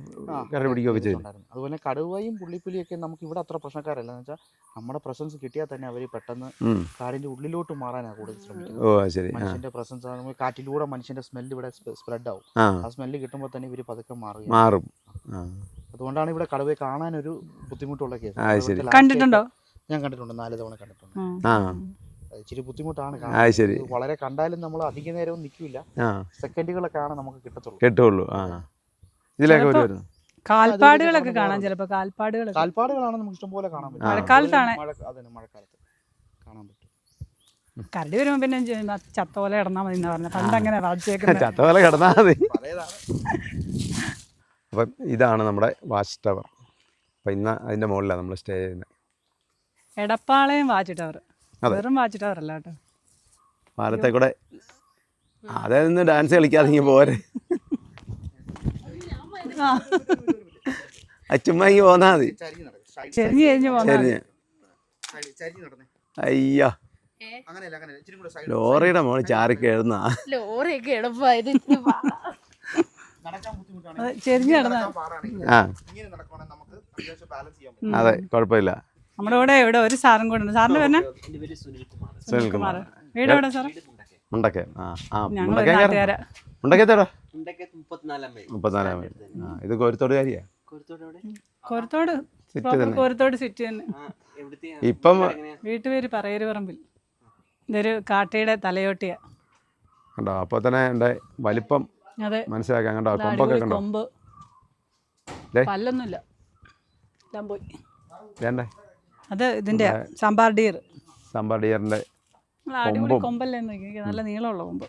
കരടി പിടിക്കുകയൊക്കെ ചെയ്തു. അതുപോലെ കടുവയും പുള്ളിപ്പുലിയൊക്കെ നമുക്ക് ഇവിടെ അത്ര പ്രശ്നക്കാരല്ല. എന്ന് വെച്ചാൽ നമ്മുടെ പ്രസൻസ് കിട്ടിയാൽ തന്നെ അവർ പെട്ടെന്ന് കാടിന്റെ ഉള്ളിലോട്ട് മാറാനാണ് കൂടുതൽ ശ്രമിക്കുന്നത്. മനുഷ്യന്റെ പ്രസൻസ് കാറ്റിലൂടെ മനുഷ്യന്റെ സ്മെല്ല് ഇവിടെ സ്പ്രെഡ് ആവും. ആ സ്മെല്ല് കിട്ടുമ്പോൾ തന്നെ ഇവര് പതുക്കെ മാറും. അതുകൊണ്ടാണ് ഇവിടെ കടുവയെ കാണാനൊരു ബുദ്ധിമുട്ടുള്ള കേസ്. കണ്ടിട്ടുണ്ടോ? ഞാൻ കണ്ടിട്ടുണ്ട്, 4 തവണ കണ്ടിട്ടുണ്ട്. ഇച്ചിരി ബുദ്ധിമുട്ടാണ്. വളരെ കണ്ടാലും നമ്മൾ അധിക നേരവും നിൽക്കില്ല. സെക്കൻഡുകളൊക്കെയാണ് നമുക്ക് കിട്ടുള്ളൂ. കാൽപ്പാടുകളൊക്കെ കാണാം. ചിലപ്പോൾ കാൽപ്പാടുകളാണ് നമുക്ക് ഇഷ്ടംപോലെ കാണാൻ പറ്റും. മഴക്കാലത്താണ് മഴക്കാലത്ത് കാണാൻ പറ്റും. കരടി വരുമ്പോ പിന്നെ ചത്ത പോലെ കിടന്നാൽ മതി എന്നാ പറഞ്ഞത്. പണ്ട് അങ്ങനെ ചത്ത പോലെ കിടന്നാൽ മതി. അപ്പം ഇതാണ് നമ്മുടെ വാച്ച് ടവർ. അപ്പം ഇന്ന് അതിൻ്റെ മുകളിലാണ് നമ്മൾ സ്റ്റേ ചെയ്യുന്നത്. എടപ്പാളയം വാച്ച് ടവർ, അതെ. വെറും വാച്ച് ടവർ അല്ല കേട്ടോ. പാലത്തെ കൂടെ അതേ നിന്ന് ഡാൻസ് കളിക്കാതെ ഇങ്ങനെ പോരെ. ചുമ്മാ ഇങ്ങനെ പോന്നാൽ മതി. ചെരിഞ്ഞ് ചെരിഞ്ഞ് പോകുന്നത്. ചെരിഞ്ഞ് അയ്യോ ലോറിയുടെ മോളിൽ ചാരിക്ക് എഴുതുന്ന ലോറിയൊക്കെ എളുപ്പമായത്. ചെരിഞ്ഞ് കിടന്ന. ആ അതെ, കുഴപ്പമില്ല. നമ്മുടെ കൂടെ ഇവിടെ ഒരു സാറും കൂടെ ഉണ്ട്. സാറിന്റെ പേര് സുനിൽകുമാർ. വീട് എവിടെ സാറേ? മുണ്ടക്കെ. ഞങ്ങൾ നാട്ടുകാരാ. മുണ്ടക്കത്തോടാ 34 മൈൽ. ഇത് കോരത്തോടുകാരിയാ. കോരത്തോട് സിറ്റി തന്നെ. കോരത്തോട് സിറ്റി തന്നെ. ഇപ്പം വീട്ടുപേര് പറയേര് പറമ്പിൽ. ഇതൊരു കാട്ടയുടെ തലയോട്ടിയാ കണ്ടോ. അപ്പോൾ തന്നെ എൻ്റെ വലിപ്പം അതെ മനസ്സിലാക്കാൻ കണ്ടോ. കൊമ്പൊക്കെ കണ്ടോ. കൊമ്പ് പല്ലൊന്നുമില്ല, എല്ലാം പോയി. വേണ്ടേ അത് ഇതിന്റെ സാമ്പാർ ഡിയർ. സാമ്പാർ ഡിയറിൻ്റെ അടിപൊളി കൊമ്പല്ലേ നോക്കി, നല്ല നീളമുള്ള കൊമ്പ്.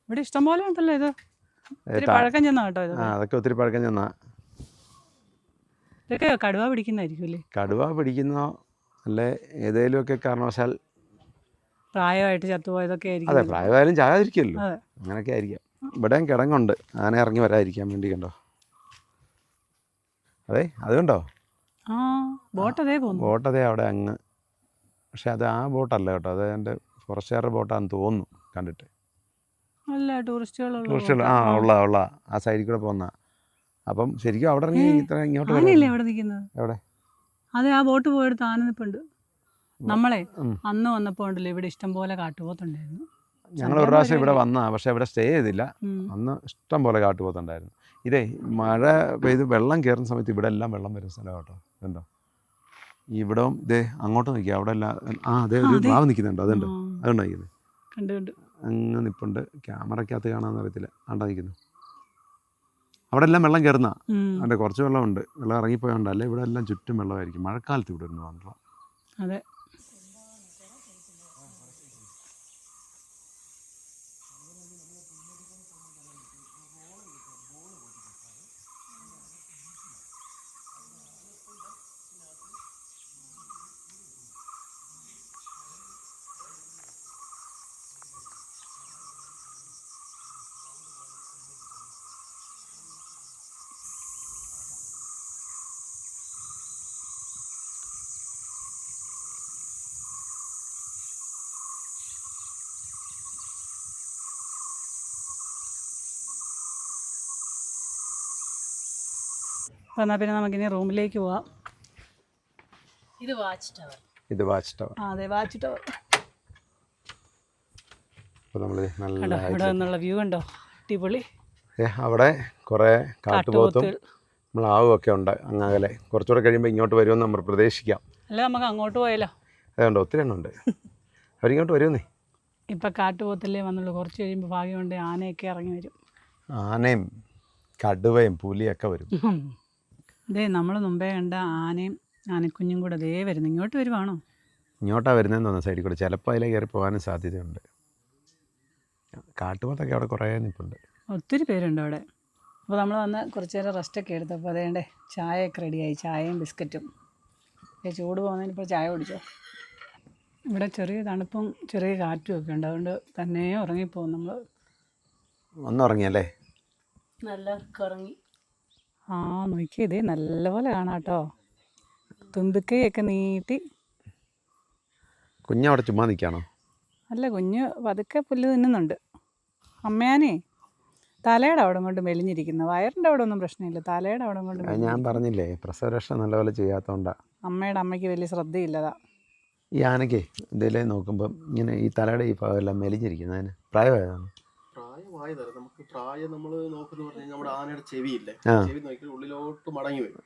ഇവിടെ ഇഷ്ടം പോലെ ഉണ്ടല്ലോ. ഇത് ഒത്തിരി പഴക്കം ചെന്നാ കേട്ടോ. ഇത് അതൊക്കെ ഒത്തിരി പഴക്കം ചെന്നാ. ഇതൊക്കെ കടുവ പിടിക്കുന്നതായിരിക്കും അല്ലേ? കടുവ പിടിക്കുന്നോ അല്ലെ ഏതെങ്കിലുമൊക്കെ കാരണവശാൽ പ്രായമായിട്ട് ചത്തുപോയതൊക്കെ ആയിരിക്കും. അതെ, പ്രായമായാലും ചാകാതിരിക്കുമല്ലോ, അതെ. അങ്ങനെയൊക്കെ ആയിരിക്കാം. ഇവിടെയും കിടങ്ങുണ്ട് ആന ഇറങ്ങി വരാതിരിക്കാൻ വേണ്ടി. കണ്ടോ, അതെ അത് കണ്ടോ. ആ ബോട്ട് അതേ പോകുന്നു. ബോട്ട് അതേ അവിടെ അങ്ങ്. പക്ഷെ അത് ആ ബോട്ടല്ല കേട്ടോ, അത് എൻ്റെ ഫോറസ്റ്റുകാരുടെ ബോട്ടാണെന്ന് തോന്നുന്നു കണ്ടിട്ട്. അല്ല, ടൂറിസ്റ്റുകൾ ഉള്ള ആ സൈഡിൽ കൂടെ പോകുന്ന. അപ്പം ശരിക്കും അവിടെ ഇറങ്ങി ഇത്ര ഇങ്ങോട്ട് ആനയല്ലേ അവിടെ നിൽക്കുന്നത്? എവിടെ? അതെ, ആ ബോട്ട് പോയെടുത്ത് ആന നിൽപ്പുണ്ട്. നമ്മളെ അന്ന് വന്നപ്പോൾ ഉണ്ടല്ലോ ഇവിടെ ഇഷ്ടം പോലെ കാട്ടുപോത്തുണ്ടായിരുന്നു. ഞങ്ങൾ ഒരു പ്രാവശ്യം ഇവിടെ വന്നാ, പക്ഷെ ഇവിടെ സ്റ്റേ ചെയ്തില്ല. അന്ന് ഇഷ്ടം പോലെ കാട്ടുപോത്തുണ്ടായിരുന്നു. ഇതേ മഴ പെയ്ത് വെള്ളം കയറുന്ന സമയത്ത് ഇവിടെ എല്ലാം വെള്ളം വരുന്ന സ്ഥലം കേട്ടോ. ഇതുണ്ടോ ഇവിടവും ഇതേ അങ്ങോട്ട് നിൽക്കുക അവിടെ എല്ലാം. അതെ ഒരു മാവ് നിൽക്കുന്നുണ്ടോ, അതുണ്ടോ, അതുണ്ടോ നിൽക്കുന്നത്. കണ്ടു അങ്ങ് നിൽപ്പുണ്ട്. ക്യാമറയ്ക്കകത്ത് കാണാമെന്ന് അറിയത്തില്ല. ആണ്ടാ നിൽക്കുന്നു. അവിടെ എല്ലാം വെള്ളം കയറുന്ന. അവിടെ കുറച്ച് വെള്ളമുണ്ട്, വെള്ളം ഇറങ്ങിപ്പോയോണ്ടല്ലേ. ഇവിടെ എല്ലാം ചുറ്റും വെള്ളമായിരിക്കും മഴക്കാലത്ത് ഇവിടെ ഒന്ന് വന്നിട്ടുള്ള. അതെ. അപ്പോൾ എന്നാൽ പിന്നെ നമുക്കിനി റൂമിലേക്ക് പോവാം. ഇത് വാച്ച് ടവർ. ഇത് വാച്ച് ടവർ. അതെ, വാച്ച് ടവർ. അപ്പോൾ നമ്മൾ നല്ല ഇവിടെ നിന്നുള്ള വ്യൂ കണ്ടോ, അടിപൊളി. അവിടെ കുറേ കാട്ടുപോത്തും മ്ലാവും ഒക്കെ ഉണ്ട് അങ്ങകലെ. കുറച്ചുകൂടെ കഴിയുമ്പോൾ ഇങ്ങോട്ട് വരുമെന്ന് നമ്മൾ പ്രതീക്ഷിക്കാം. അല്ല, നമുക്ക് അങ്ങോട്ട് പോയാലോ? അതുകൊണ്ട് ഒത്തിരി എണ്ണം ഉണ്ട്. അവരിങ്ങോട്ട് വരുമെന്നേ. ഇപ്പം കാട്ടുപോത്തല്ലേ വന്നുള്ളൂ. കുറച്ച് കഴിയുമ്പോൾ ഭാഗ്യമുണ്ട് ആനയൊക്കെ ഇറങ്ങി വരും. ആനയും കടുവയും പുലിയൊക്കെ വരും. ഇതേ നമ്മൾ മുമ്പേ കണ്ട ആനയും ആനക്കുഞ്ഞും കൂടെ അതേ വരുന്നു. ഇങ്ങോട്ട് വരുവാണോ? ഇങ്ങോട്ടാണ് വരുന്നതെന്ന് തോന്നുന്നു സൈഡിൽ കൂടെ. ചിലപ്പോൾ അതിലേക്ക് കയറി പോകാനും സാധ്യതയുണ്ട്. കാട്ടുപോത്തൊക്കെ അവിടെ കുറേ നിൽപ്പുണ്ട്. ഒത്തിരി പേരുണ്ട് അവിടെ. അപ്പോൾ നമ്മൾ വന്ന് കുറച്ച് നേരം റെസ്റ്റൊക്കെ എടുത്തു. അപ്പോൾ അതേണ്ടേ ചായയൊക്കെ റെഡിയായി, ചായയും ബിസ്ക്കറ്റും. ചൂട് പോകുന്നതിന് ഇപ്പോൾ ചായ കുടിച്ചോ. ഇവിടെ ചെറിയ തണുപ്പും ചെറിയ കാറ്റും ഒക്കെ ഉണ്ട്, അതുകൊണ്ട് തന്നെ ഉറങ്ങിപ്പോകും നമ്മൾ. ഒന്നുറങ്ങിയല്ലേ? നല്ല ഉറങ്ങി. നോക്കിയേ, ഇതേ നല്ലപോലെ കാണാം കേട്ടോ. തുമ്പിക്കൈയൊക്കെ നീട്ടി. കുഞ്ഞവിടെ ചുമ്മാ നിൽക്കുകയാണോ? അല്ല, കുഞ്ഞ് പതുക്കെ പുല്ല് തിന്നുന്നുണ്ട്. അമ്മയാനേ തലയുടെ അവിടെ കൊണ്ട് മെലിഞ്ഞിരിക്കുന്നു. വയറിൻ്റെ അവിടെ ഒന്നും പ്രശ്നമില്ല, തലയുടെ അവിടെ കൊണ്ട്. ഞാൻ പറഞ്ഞില്ലേ, പ്രസവരക്ഷ നല്ലപോലെ ചെയ്യാത്തതുകൊണ്ടാണ്. അമ്മയ്ക്ക് വലിയ ശ്രദ്ധയില്ലതാ. ഈ ആനയ്ക്ക് ഇതിലേ നോക്കുമ്പം ഇങ്ങനെ ഈ തലയുടെ ഈ ഭാഗമെല്ലാം മെലിഞ്ഞിരിക്കുന്നു. അതിന് പ്രായമായതാണ്. പ്രായമായതല്ല, നമുക്ക് പ്രായം നമ്മൾ നോക്കുന്ന പറഞ്ഞു കഴിഞ്ഞാൽ നമ്മുടെ ആനയുടെ ചെവിയില്ലേ, ചെവി നോക്കി ഉള്ളിലോട്ട് മടങ്ങി വരും.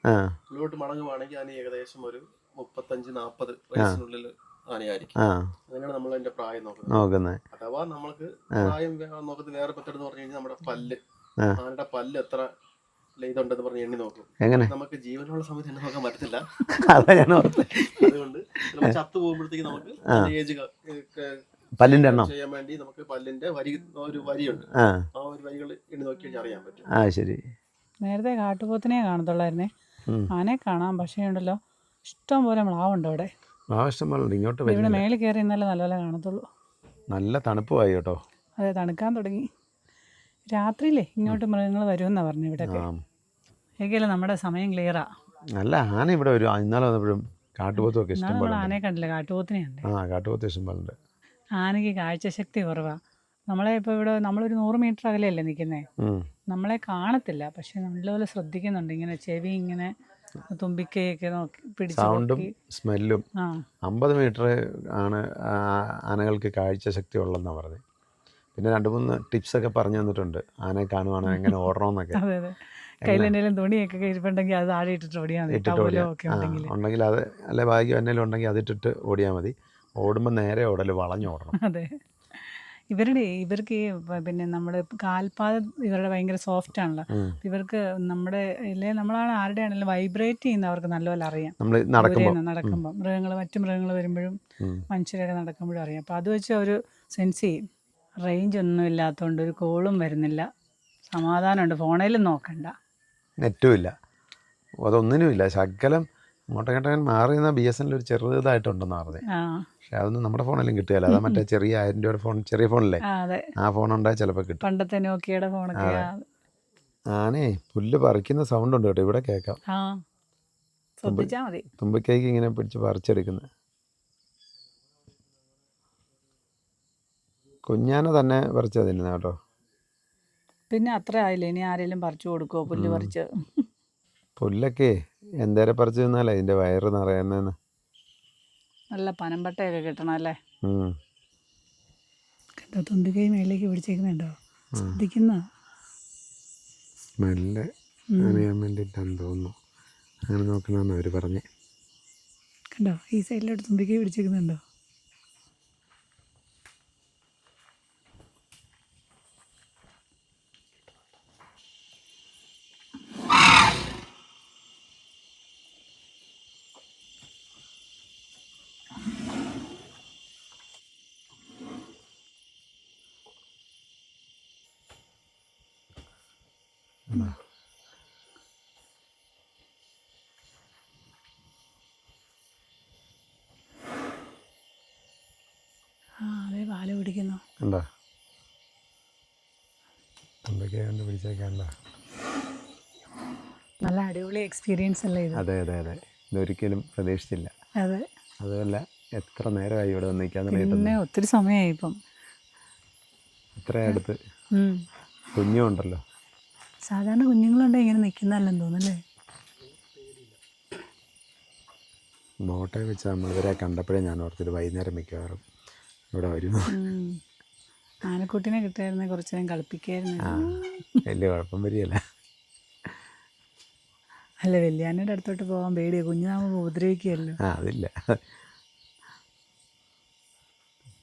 ഉള്ളിലോട്ട് മടങ്ങുവാണെങ്കിൽ ആന ഏകദേശം ഒരു 35-40 വയസ്സിനുള്ളിൽ ആനയായിരിക്കും. അങ്ങനെയാണ് നമ്മൾ അതിന്റെ പ്രായം നോക്കുന്നത്. അഥവാ നമ്മൾക്ക് പ്രായം നോക്കുന്നത് വേറെ പറ്റെന്ന് പറഞ്ഞു കഴിഞ്ഞാൽ നമ്മുടെ പല്ല്, ആനയുടെ പല്ല് എത്ര ഇതുണ്ടെന്ന് പറഞ്ഞ് എണ്ണി നോക്കും. എങ്ങനെ? നമുക്ക് ജീവനുള്ള സമയത്ത് എണ്ണി നോക്കാൻ പറ്റത്തില്ല. അതുകൊണ്ട് ചത്തു പോകുമ്പോഴത്തേക്ക് നമുക്ക് ഏജ് പല്ലിന്റെ എണ്ണം ചെയ്യാൻ വേണ്ടി നമുക്ക് പല്ലിന്റെ ഒരു വരിയുണ്ട്. ആ ഒരു വരികൾ എണ്ണി നോക്കി കഴിഞ്ഞാൽ അറിയാൻ പറ്റും. ശരി. നേരത്തെ കാട്ടുപോത്തിനെ കാണത്തുള്ളായിരുന്നേ, ആനയെ കാണാം, പക്ഷേ ഉണ്ടല്ലോ ഇഷ്ടം പോലെ മ്ലാവുണ്ട് അവിടെ. ആവശ്യം പോലെ ഉണ്ട്. ഇങ്ങോട്ട് ഇവിടെ വരുന്നില്ല. മേളിൽ കയറി ഇന്നലെ നല്ലപോലെ കാണത്തുള്ളൂ. നല്ല തണുപ്പുമായി കേട്ടോ. അതെ, തണുക്കാൻ തുടങ്ങി. രാത്രിയിലേ ഇങ്ങോട്ട് മൃഗങ്ങൾ വരുമെന്നാണ് പറഞ്ഞു ഇവിടെയൊക്കെ. ഏകല്ലേ നമ്മുടെ സമയം ക്ലിയറാ. നല്ല ആന ഇവിടെ വരും. ഇന്നലെ വന്നപ്പോഴും കാട്ടുപോത്തൊക്കെ ഇഷ്ടം നമ്മൾ പോലെ ആനയെ കണ്ടില്ല, കാട്ടുപോത്തിനെ ഉണ്ട്. കാട്ടുപോത്ത് ഇഷ്ടം പോലെ ഉണ്ട്. ആനയ്ക്ക് കാഴ്ചശക്തി കുറവാണ്. നമ്മളെ ഇപ്പോൾ ഇവിടെ നമ്മളൊരു 100 മീറ്റർ അകലെയല്ലേ നിൽക്കുന്നത്, നമ്മളെ കാണത്തില്ല. പക്ഷെ നല്ലപോലെ ശ്രദ്ധിക്കുന്നുണ്ട്. ഇങ്ങനെ ചെവി ഇങ്ങനെ തുമ്പിക്കൈയൊക്കെ നോക്കി പിടിച്ച് സൗണ്ടും നോക്കി. സ്മെല്ലും. ആ 50 മീറ്റർ ആണ് ആനകൾക്ക് കാഴ്ചശക്തി ഉള്ളതെന്നാണ് പറഞ്ഞത്. പിന്നെ 2-3 ടിപ്സൊക്കെ പറഞ്ഞു തന്നിട്ടുണ്ട്. ആനയെ കാണുവാണെങ്കിൽ എങ്ങനെ ഓടണമെന്നൊക്കെ. അതെ അതെ. കയ്യിൽ എന്തെങ്കിലും തുണിയൊക്കെ ഇരിപ്പുണ്ടെങ്കിൽ അത് താഴെ ഇട്ടിട്ട് ഓടിയാൽ മതി. ടവലോ ഒക്കെ ഉണ്ടെങ്കിൽ. ഉണ്ടെങ്കിൽ അത് അല്ലെ ഭാഗ്യം എന്തെങ്കിലും ഉണ്ടെങ്കിൽ അതിട്ടിട്ട് ഓടിയാൽ മതി. ഓടുമ്പോൾ നേരെ ഓടൽ, വളഞ്ഞോടണം. അതെ. ഇവർക്ക് പിന്നെ നമ്മുടെ കാൽപാദം ഇവരുടെ ഭയങ്കര സോഫ്റ്റ് ആണല്ലോ. ഇവർക്ക് നമ്മുടെ നമ്മളാണ് ആരുടെ ആണെങ്കിലും വൈബ്രേറ്റ് ചെയ്യുന്ന അവർക്ക് നല്ലപോലെ അറിയാം. നമ്മൾ നടക്കുമ്പോൾ മറ്റു മൃഗങ്ങൾ വരുമ്പോഴും മനുഷ്യരൊക്കെ നടക്കുമ്പോഴും അറിയാം. അപ്പോൾ അത് വെച്ച് അവർ സെൻസ് ചെയ്യും. റേഞ്ച് ഒന്നും ഇല്ലാത്തതുകൊണ്ട് ഒരു കോളും വരുന്നില്ല. സമാധാനമുണ്ട്. ഫോണിലും നോക്കണ്ട, നെറ്റും ഇല്ല, അതൊന്നിനും ഇല്ല. ശകലം അങ്ങോട്ടേക്കോട്ടേ മാറി നിന്നാൽ BSNL ഒരു ചെറുതായിട്ടുണ്ടെന്ന് പറഞ്ഞത്. പക്ഷെ അതൊന്നും നമ്മുടെ ഫോണിലും കിട്ടുകയില്ല. അതാ മറ്റേ ചെറിയ 1000 രൂപയുടെ ഫോൺ, ചെറിയ ഫോണില്ലേ, ആ ഫോൺ ഉണ്ടായാൽ ചിലപ്പോൾ കിട്ടും. പണ്ടത്തെ നോക്കിയുടെ ഫോണൊക്കെ. ആനേ പുല്ല് പറിക്കുന്ന സൗണ്ട് ഉണ്ട് കേട്ടോ, ഇവിടെ കേൾക്കാം. ശ്രദ്ധിച്ചാൽ മതി. തുമ്പിക്കൈക്ക് ഇങ്ങനെ പിടിച്ച് പറിച്ചെടുക്കുന്നത്. കുഞ്ഞാന തന്നെ പറിച്ചാൽ തിന്നുന്ന കേട്ടോ. പിന്നെ അത്ര ആയില്ലേ, ഇനി ആരെങ്കിലും പറിച്ചു കൊടുക്കുമോ പുല്ല് പറിച്ച്? പുല്ലൊക്കെ എന്തേരം പറിച്ചു തിന്നാലേ ഇതിൻ്റെ വയറ് നിറയുന്നതെന്ന്. നല്ല പനമ്പട്ടയൊക്കെ കിട്ടണം അല്ലേ. കണ്ടോ തുമ്പിക്കൈ മേലേക്ക് പിടിച്ചേക്കുന്നുണ്ടോ? ശ്രദ്ധിക്കുന്ന സ്മെല്ല് അറിയാൻ വേണ്ടിയിട്ടാന്ന് തോന്നുന്നു. അങ്ങനെ നോക്കണമെന്ന് അവർ പറഞ്ഞേ. കണ്ടോ ഈ സൈഡിലോട്ട് തുമ്പിക്കൈ പിടിച്ചേക്കുന്നുണ്ടോ? അതേ പാല് പിടിക്കുന്നു. കണ്ടോ തുമ്പിക്കൈ കൊണ്ട് പിടിച്ചേക്കണ്ട. നല്ല അടിപൊളി എക്സ്പീരിയൻസ് അല്ലേ ഇത്? അതെ അതെ അതെ. ഇതൊരിക്കലും പ്രതീക്ഷിച്ചില്ല. അതെ. അതുമല്ല എത്ര നേരമായി ഇവിടെ വന്ന് നിൽക്കാൻ പിന്നെ തുടങ്ങിയിട്ട്. ഒത്തിരി സമയമായി ഇപ്പം. ഇത്ര അടുത്ത് കുഞ്ഞും ഉണ്ടല്ലോ. സാധാരണ കുഞ്ഞുങ്ങളുണ്ടെങ്കിൽ ഇങ്ങനെ നിൽക്കുന്നതല്ലെന്ന് തോന്നുന്നല്ലേ. ബോട്ടെ വെച്ച് നമ്മളിവരെ കണ്ടപ്പോഴേ ഞാൻ ഓർത്തിട്ട് വൈകുന്നേരം മിക്കവാറും ഇവിടെ വരുന്നു. ആനക്കുട്ടീനെ കിട്ടിയായിരുന്നെ കുറച്ച് നേരം കളിപ്പിക്കായിരുന്നു. വലിയ കുഴപ്പം വരികയല്ല. അല്ല വലിയാനയുടെ അടുത്തോട്ട് പോകാൻ പേടിയാ, കുഞ്ഞുനാകുമ്പോൾ ഉപദ്രവിക്കുകയല്ലോ. അതില്ല,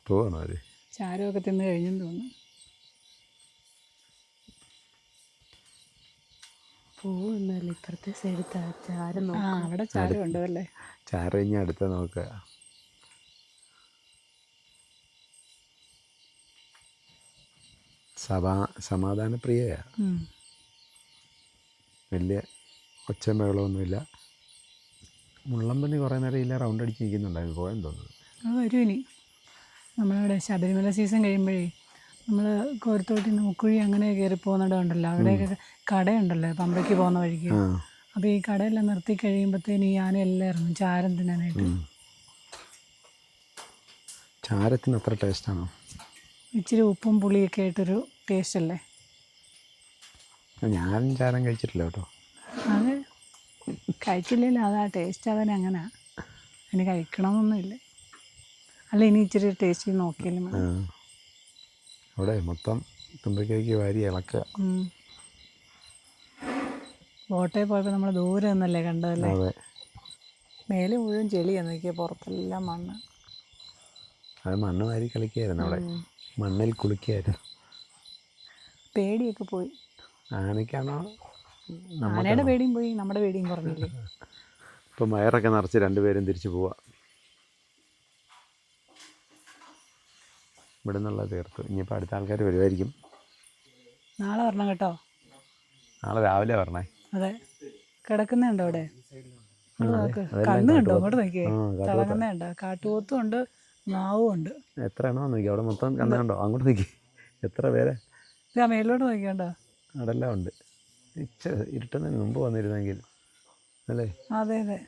പോകണോ അത്? ചാരമൊക്കെ തിന്ന് കഴിഞ്ഞെന്ന് തോന്നുന്നു. പോകുന്നല്ലേ ഇപ്പുറത്തെ സൈഡ് ചാരം. അവിടെ ചാരം ഉണ്ടോ അല്ലേ? ചാരം ഇനി അടുത്ത നോക്കുക. സമാധാനപ്രിയയാണ്. വലിയ ഒച്ച ബഹളമൊന്നുമില്ല. മുള്ളമ്പന്നി കുറേ നേരം ഇല്ല റൗണ്ട് അടിച്ച് നിൽക്കുന്നുണ്ടായിരുന്നു, പോയെന്ന് തോന്നുന്നു. അത് വരും ഇനി. നമ്മളിവിടെ ശബരിമല സീസൺ കഴിയുമ്പോഴേ നമ്മൾ കോരത്തോട്ടി നോക്കുഴി അങ്ങനെ കയറി പോകുന്നിടമുണ്ടല്ലോ, അവിടെയൊക്കെ കടയുണ്ടല്ലോ പമ്പയ്ക്ക് പോകുന്ന വഴിക്ക്. അപ്പോൾ ഈ കടയെല്ലാം നിർത്തി കഴിയുമ്പോഴത്തേന് ഈ ആനയെല്ലാം ഇറങ്ങും ചാരം തിന്നാനായിട്ട്. ചാരത്തിന് അത്ര ടേസ്റ്റാണോ? ഇച്ചിരി ഉപ്പും പുളിയൊക്കെ ആയിട്ടൊരു ടേസ്റ്റ് അല്ലേ. ഞാൻ ചാരം കഴിച്ചിട്ടില്ല കേട്ടോ. അത് കഴിച്ചില്ലല്ലോ, അതാ ടേസ്റ്റ് അവന് അങ്ങനെ. അതിന് കഴിക്കണമെന്നൊന്നുമില്ല. അല്ല ഇനി ഇച്ചിരി ടേസ്റ്റ് നോക്കിയാലും മതി. അവിടെ മൊത്തം തുമ്പിക്കൈക്ക് വാരി ഇളക്കുക. ബോട്ടയിൽ പോയപ്പോൾ നമ്മൾ ദൂരെ നിന്നല്ലേ കണ്ടതല്ലേ. അതെ. മേലെ മുഴുവൻ ചെളിയാണ്, നോക്കിയാൽ പുറത്തെല്ലാം മണ്ണ്. അത് മണ്ണ് വാരി കളിക്കുകയായിരുന്നു അവിടെ, മണ്ണിൽ കുളിക്കുകയായിരുന്നു. പേടിയൊക്കെ പോയി. ആനയ്ക്കാണോ? ആനയുടെ പേടിയും പോയി, നമ്മുടെ പേടിയും കുറഞ്ഞില്ലേ. ഇപ്പം വയറൊക്കെ നിറച്ച് രണ്ടുപേരും തിരിച്ചു പോവാം. ഇവിടെ നിന്നുള്ള തീർത്തു. ഇനിയിപ്പോൾ അടുത്ത ആൾക്കാർ വരുമായിരിക്കും. നാളെ വരണം കേട്ടോ. നാളെ രാവിലെ വരണേ. അതെ. കിടക്കുന്നുണ്ടോ അവിടെ? അങ്ങോട്ട് നോക്ക്, കണ്ണ് കണ്ടോ? അങ്ങോട്ട് നോക്കിയേ, തിളങ്ങുന്നുണ്ടോ? കാട്ടുപോത്തും ഉണ്ട്, മാവും ഉണ്ട്. എത്ര എണ്ണോ നോക്കി അവിടെ മൊത്തം കണ്ണ് കണ്ടോ? അങ്ങോട്ട് നോക്കി എത്ര പേരെ. ഇതാ മേലോട്ട് നോക്കിയോണ്ടോ? അവിടെ എല്ലാം ഉണ്ട്. ഇരുട്ടുന്നതിന് മുമ്പ് വന്നിരുന്നെങ്കിൽ അല്ലേ? അതെ അതെ.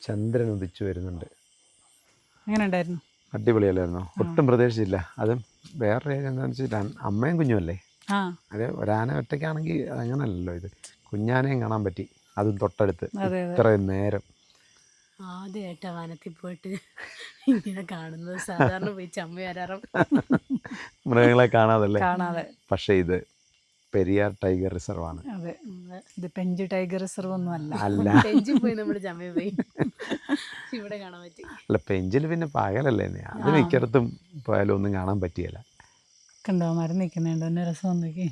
ചന്ദ്രൻ ഉദിച്ചു വരുന്നുണ്ട്. എങ്ങനെ ഉണ്ടായിരുന്നു? അടിപൊളിയല്ലായിരുന്നോ? ഒട്ടും പ്രതീക്ഷിച്ചില്ല. അതും വേറെ എന്താണെന്ന് വെച്ചാൽ അമ്മയും കുഞ്ഞുമല്ലേ. ആ അത് ഒരാന ഒറ്റയ്ക്കാണെങ്കിൽ അങ്ങനല്ലല്ലോ, ഇത് കുഞ്ഞാനയും കാണാൻ പറ്റി, അതും തൊട്ടടുത്ത് അതെ. ഇത്രയും നേരം. ആദ്യമായിട്ടാണ് വനത്തിൽ പോയിട്ട് ഇങ്ങനെ കാണുന്നത്. സാധാരണ പോയി ചമ്മ വരാറും മൃഗങ്ങളെ കാണാതല്ലേ. കാണാതെ. പക്ഷേ ഇത് പെരിയാർ ടൈഗർ റിസർവ് ആണ്. അതെ, ഇത് പെഞ്ച് ടൈഗർ റിസർവ് ഒന്നും അല്ല. അല്ല പെഞ്ചിൽ പോയി നമ്മൾ ചമ്മ പോയി ഇവിടെ കാണാൻ പറ്റി. അല്ല, പെഞ്ചിൽ പിന്നെ പകലല്ലേ, അത് മിക്കടത്തും പോയാലും ഒന്നും കാണാൻ പറ്റിയല്ല. കണ്ടോ മരം നിൽക്കുന്നുണ്ടോ? എന്നെ രസം നോക്കി.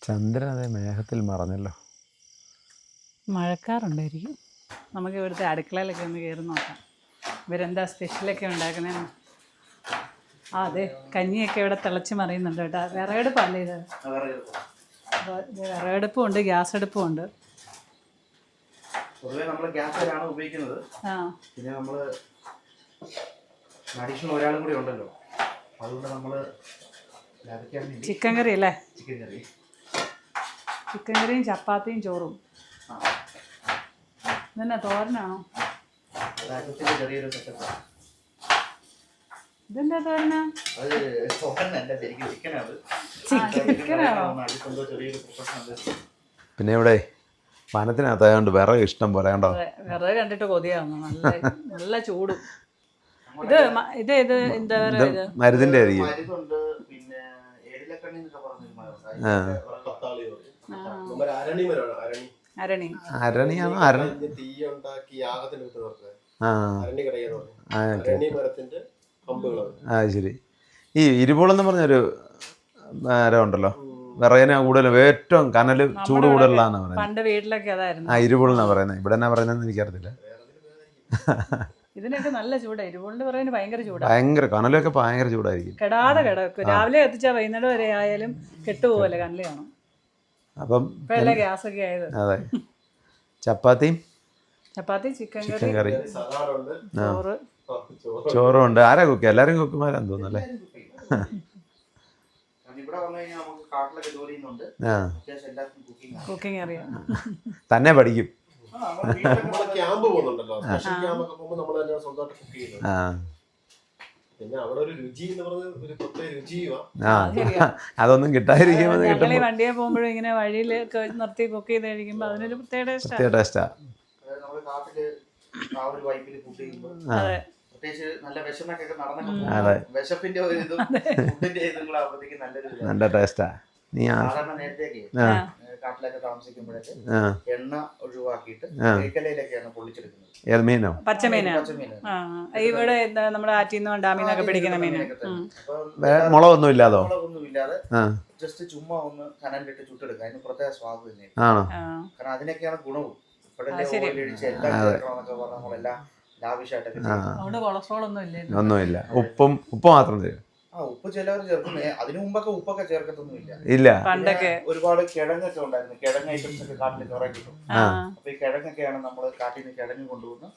ചന്ദ്രൻ അതേ മേഘത്തിൽ മറഞ്ഞല്ലോ. മഴക്കാറുണ്ടായിരിക്കും. നമുക്ക് ഇവിടുത്തെ അടുക്കളയിലൊക്കെ ഒന്ന് കയറി നോക്കാം, ഇവരെന്താ സ്പെഷ്യലൊക്കെ ഉണ്ടാക്കുന്നതെന്ന്. ആ അതെ, കഞ്ഞിയൊക്കെ ഇവിടെ തിളച്ച് മറിയുന്നുണ്ട് കേട്ടോ. വിറകടുപ്പല്ലേ ഇത്? അപ്പോൾ ഇത് വിറകടുപ്പും ഉണ്ട്, ഗ്യാസ് അടുപ്പും ഉണ്ട്. പൊതുവേ നമ്മൾ ഗ്യാസിലാണ് ഉപയോഗിക്കുന്നത്. ആ പിന്നെ നമ്മൾ അഡീഷണൽ ഒരാളും കൂടി ഉണ്ടല്ലോ, അതുകൊണ്ട് നമ്മൾ ചിക്കൻ കറി അല്ലേ? ചിക്കൻ കറി, ചിക്കൻ കറിയും ചപ്പാത്തിയും ചോറും. ഇതെന്നാ തോരനാണോ? അതാകത്തിന്റെ ചെറിയൊരു സെറ്റപ്പ്. ഇതെന്താ തോരനാ? അത് തോരനല്ല, ശരിക്കും ചിക്കനാണ്. ചിക്കനാണോ? അടുത്തെന്തോ ചെറിയൊരു പ്രൊഫഷൻ. പിന്നെ ഇവിടെ വനത്തിനകത്തായതുകൊണ്ട് വിറക് ഇഷ്ടം പോലെ കണ്ടോ. അതെ, വിറക് കണ്ടിട്ട് കൊതിയാവുന്നു. നല്ല നല്ല ചൂടും. ഇത് എന്താ പറയുക? ഇത് മരുതിൻ്റെ ആയിരിക്കും. മരുന്നുണ്ട്, പിന്നെ ഏടിലക്കണ്ണി എന്നൊക്കെ പറഞ്ഞൊരു മരമുണ്ട്. അരണി. അരണിയാണോ? തീ ഉണ്ടാക്കി യാഗത്തിന് വെക്കുന്നത് ആ അരണി കടയെന്ന് പറഞ്ഞു. ആ അരണി മരത്തിന്റെ കമ്പുകളാണ്. ആ ശരി. ഈ ഇരുപോളെന്ന് പറഞ്ഞൊരു മരം ഉണ്ടല്ലോ, വിറകിന് കൂടുതലും ഏറ്റവും കനൽ ചൂട് കൂടുതലാണ് പറയുന്നത്. പണ്ട് വീട്ടിലൊക്കെ അതായിരുന്നു. ആ ഇരുപോളെന്നാ പറയുന്നത്. ഇവിടെ എന്നാ പറയുന്നതെന്ന് എനിക്കറിയത്തില്ല. ഇതിനൊക്കെ നല്ല ചൂടാണ്. ഇരുപോളിന്റെ പറയുന്നത് ഭയങ്കര ചൂടാണ്. ഭയങ്കര കനലൊക്കെ ഭയങ്കര ചൂടായിരിക്കും. കെടാതെ കിടക്കും. രാവിലെ കത്തിച്ചാൽ വൈകുന്നേരം വരെ ആയാലും കെട്ടുപോകല്ലേ, കനല് കാണും. അപ്പം ഇപ്പോഴല്ലേ ഗ്യാസൊക്കെ ആയത്. അതെ, ചപ്പാത്തിയും ചപ്പാത്തി, ചിക്കൻ ചിക്കൻ കറി, സലാഡുണ്ട്, ചോറ്. ചോറും ഉണ്ട്. ആരാ കുക്ക്? എല്ലാവരും കുക്കുമാരാന്ന് തോന്നുന്നു അല്ലേ? ഇവിടെ വന്നു കഴിഞ്ഞാൽ നമുക്ക് കാട്ടിലൊക്കെ ജോലി ചെയ്യുന്നുണ്ട്. ആ അത്യാവശ്യം എല്ലാവർക്കും കുക്കിംഗ് കുക്കിംഗ് അറിയാം. തന്നെ പഠിക്കും. ക്യാമ്പ് പോകുന്നുണ്ടല്ലോ, സ്പെഷ്യൽ ക്യാമ്പൊക്കെ പോകുമ്പോൾ നമ്മൾ തന്നെ സ്വന്തമായിട്ട് കുക്ക് ചെയ്യുന്നത്. ആ പിന്നെ അവിടെ ഒരു രുചി എന്ന് പറഞ്ഞത് ഒരു പ്രത്യേക രുചിയുമാണ്. ആ അതൊന്നും കിട്ടാതിരിക്കുമ്പോൾ ഞങ്ങൾ ഈ കിട്ടുമ്പോൾ വണ്ടിയെ പോകുമ്പോഴും ഇങ്ങനെ വഴിയിലൊക്കെ നിർത്തി കുക്ക് ചെയ്ത് കഴിക്കുമ്പോൾ അതിനൊരു പ്രത്യേക ടേസ്റ്റാണ്. പ്രത്യേക ടേസ്റ്റാ. നമ്മൾ കാട്ടില് ആ ഒരു വൈപ്പിൽ കുക്ക് ചെയ്യുമ്പോൾ അതെ. പ്രത്യേകിച്ച് നല്ല വിശന്നൊക്കെ അതെ. നടന്നിട്ട് വിശപ്പിന്റെ ഒരു ഇതും ഫുഡിന്റെ ഇതും കൂടെ ആവുമ്പോഴത്തേക്ക് നല്ലൊരു നല്ല ടേസ്റ്റാ. നീ സാധാരണ നേരത്തേക്ക് കാട്ടിലൊക്കെ താമസിക്കുമ്പോഴൊക്കെ എണ്ണ ഒഴിവാക്കിയിട്ട് തേക്കലയിലൊക്കെയാണ് പൊള്ളിച്ചെടുക്കുന്നത്. ഏർമീനോ? പച്ചമീനാണ്. പച്ചമീനാണ്. ഇവിടെ എന്താ നമ്മുടെ ആറ്റിൽ നിന്നും ഡാമിൽ നിന്നൊക്കെ പിടിക്കുന്ന മീൻ. മുളകൊന്നും ഇല്ലാതോ? മുളകൊന്നും ഇല്ലാതെ ജസ്റ്റ് ചുമ്മാ ഒന്ന് കനലിലിട്ട് ചുട്ടെടുക്കുക. അതിന് പ്രത്യേക സ്വാദ് തന്നെയാണ്. ആണോ? കാരണം അതിനൊക്കെയാണ് ഗുണവും. ഇപ്പോഴല്ലേ ഓയിൽ ഒഴിച്ച് എല്ലാം ചേർക്കണമെന്നൊക്കെ പറഞ്ഞാൽ നമ്മളെല്ലാം ലാവിഷായിട്ടൊക്കെ ചെയ്യും. അതുകൊണ്ട് കൊളസ്ട്രോൾ ഒന്നും ഇല്ല. ഒന്നുമില്ല. ഉപ്പ് മാത്രം തരും. ഉപ്പ് ചിലവർ ചേർക്കുന്നത്. അതിനു മുമ്പൊക്കെ ഉപ്പൊക്കെ ചേർക്കത്തൊന്നുമില്ല. ഇല്ല. പണ്ടൊക്കെ ഒരുപാട് കിഴങ്ങൊക്കെ ഉണ്ടായിരുന്നു. കിഴങ്ങ് ഐറ്റംസ് ഒക്കെ കാട്ടിൽ കുറെ കിട്ടും. അപ്പൊ ഈ കിഴങ്ങൊക്കെയാണ് നമ്മൾ കാട്ടിൽ നിന്ന് കിഴങ്ങ് കൊണ്ടുവന്ന്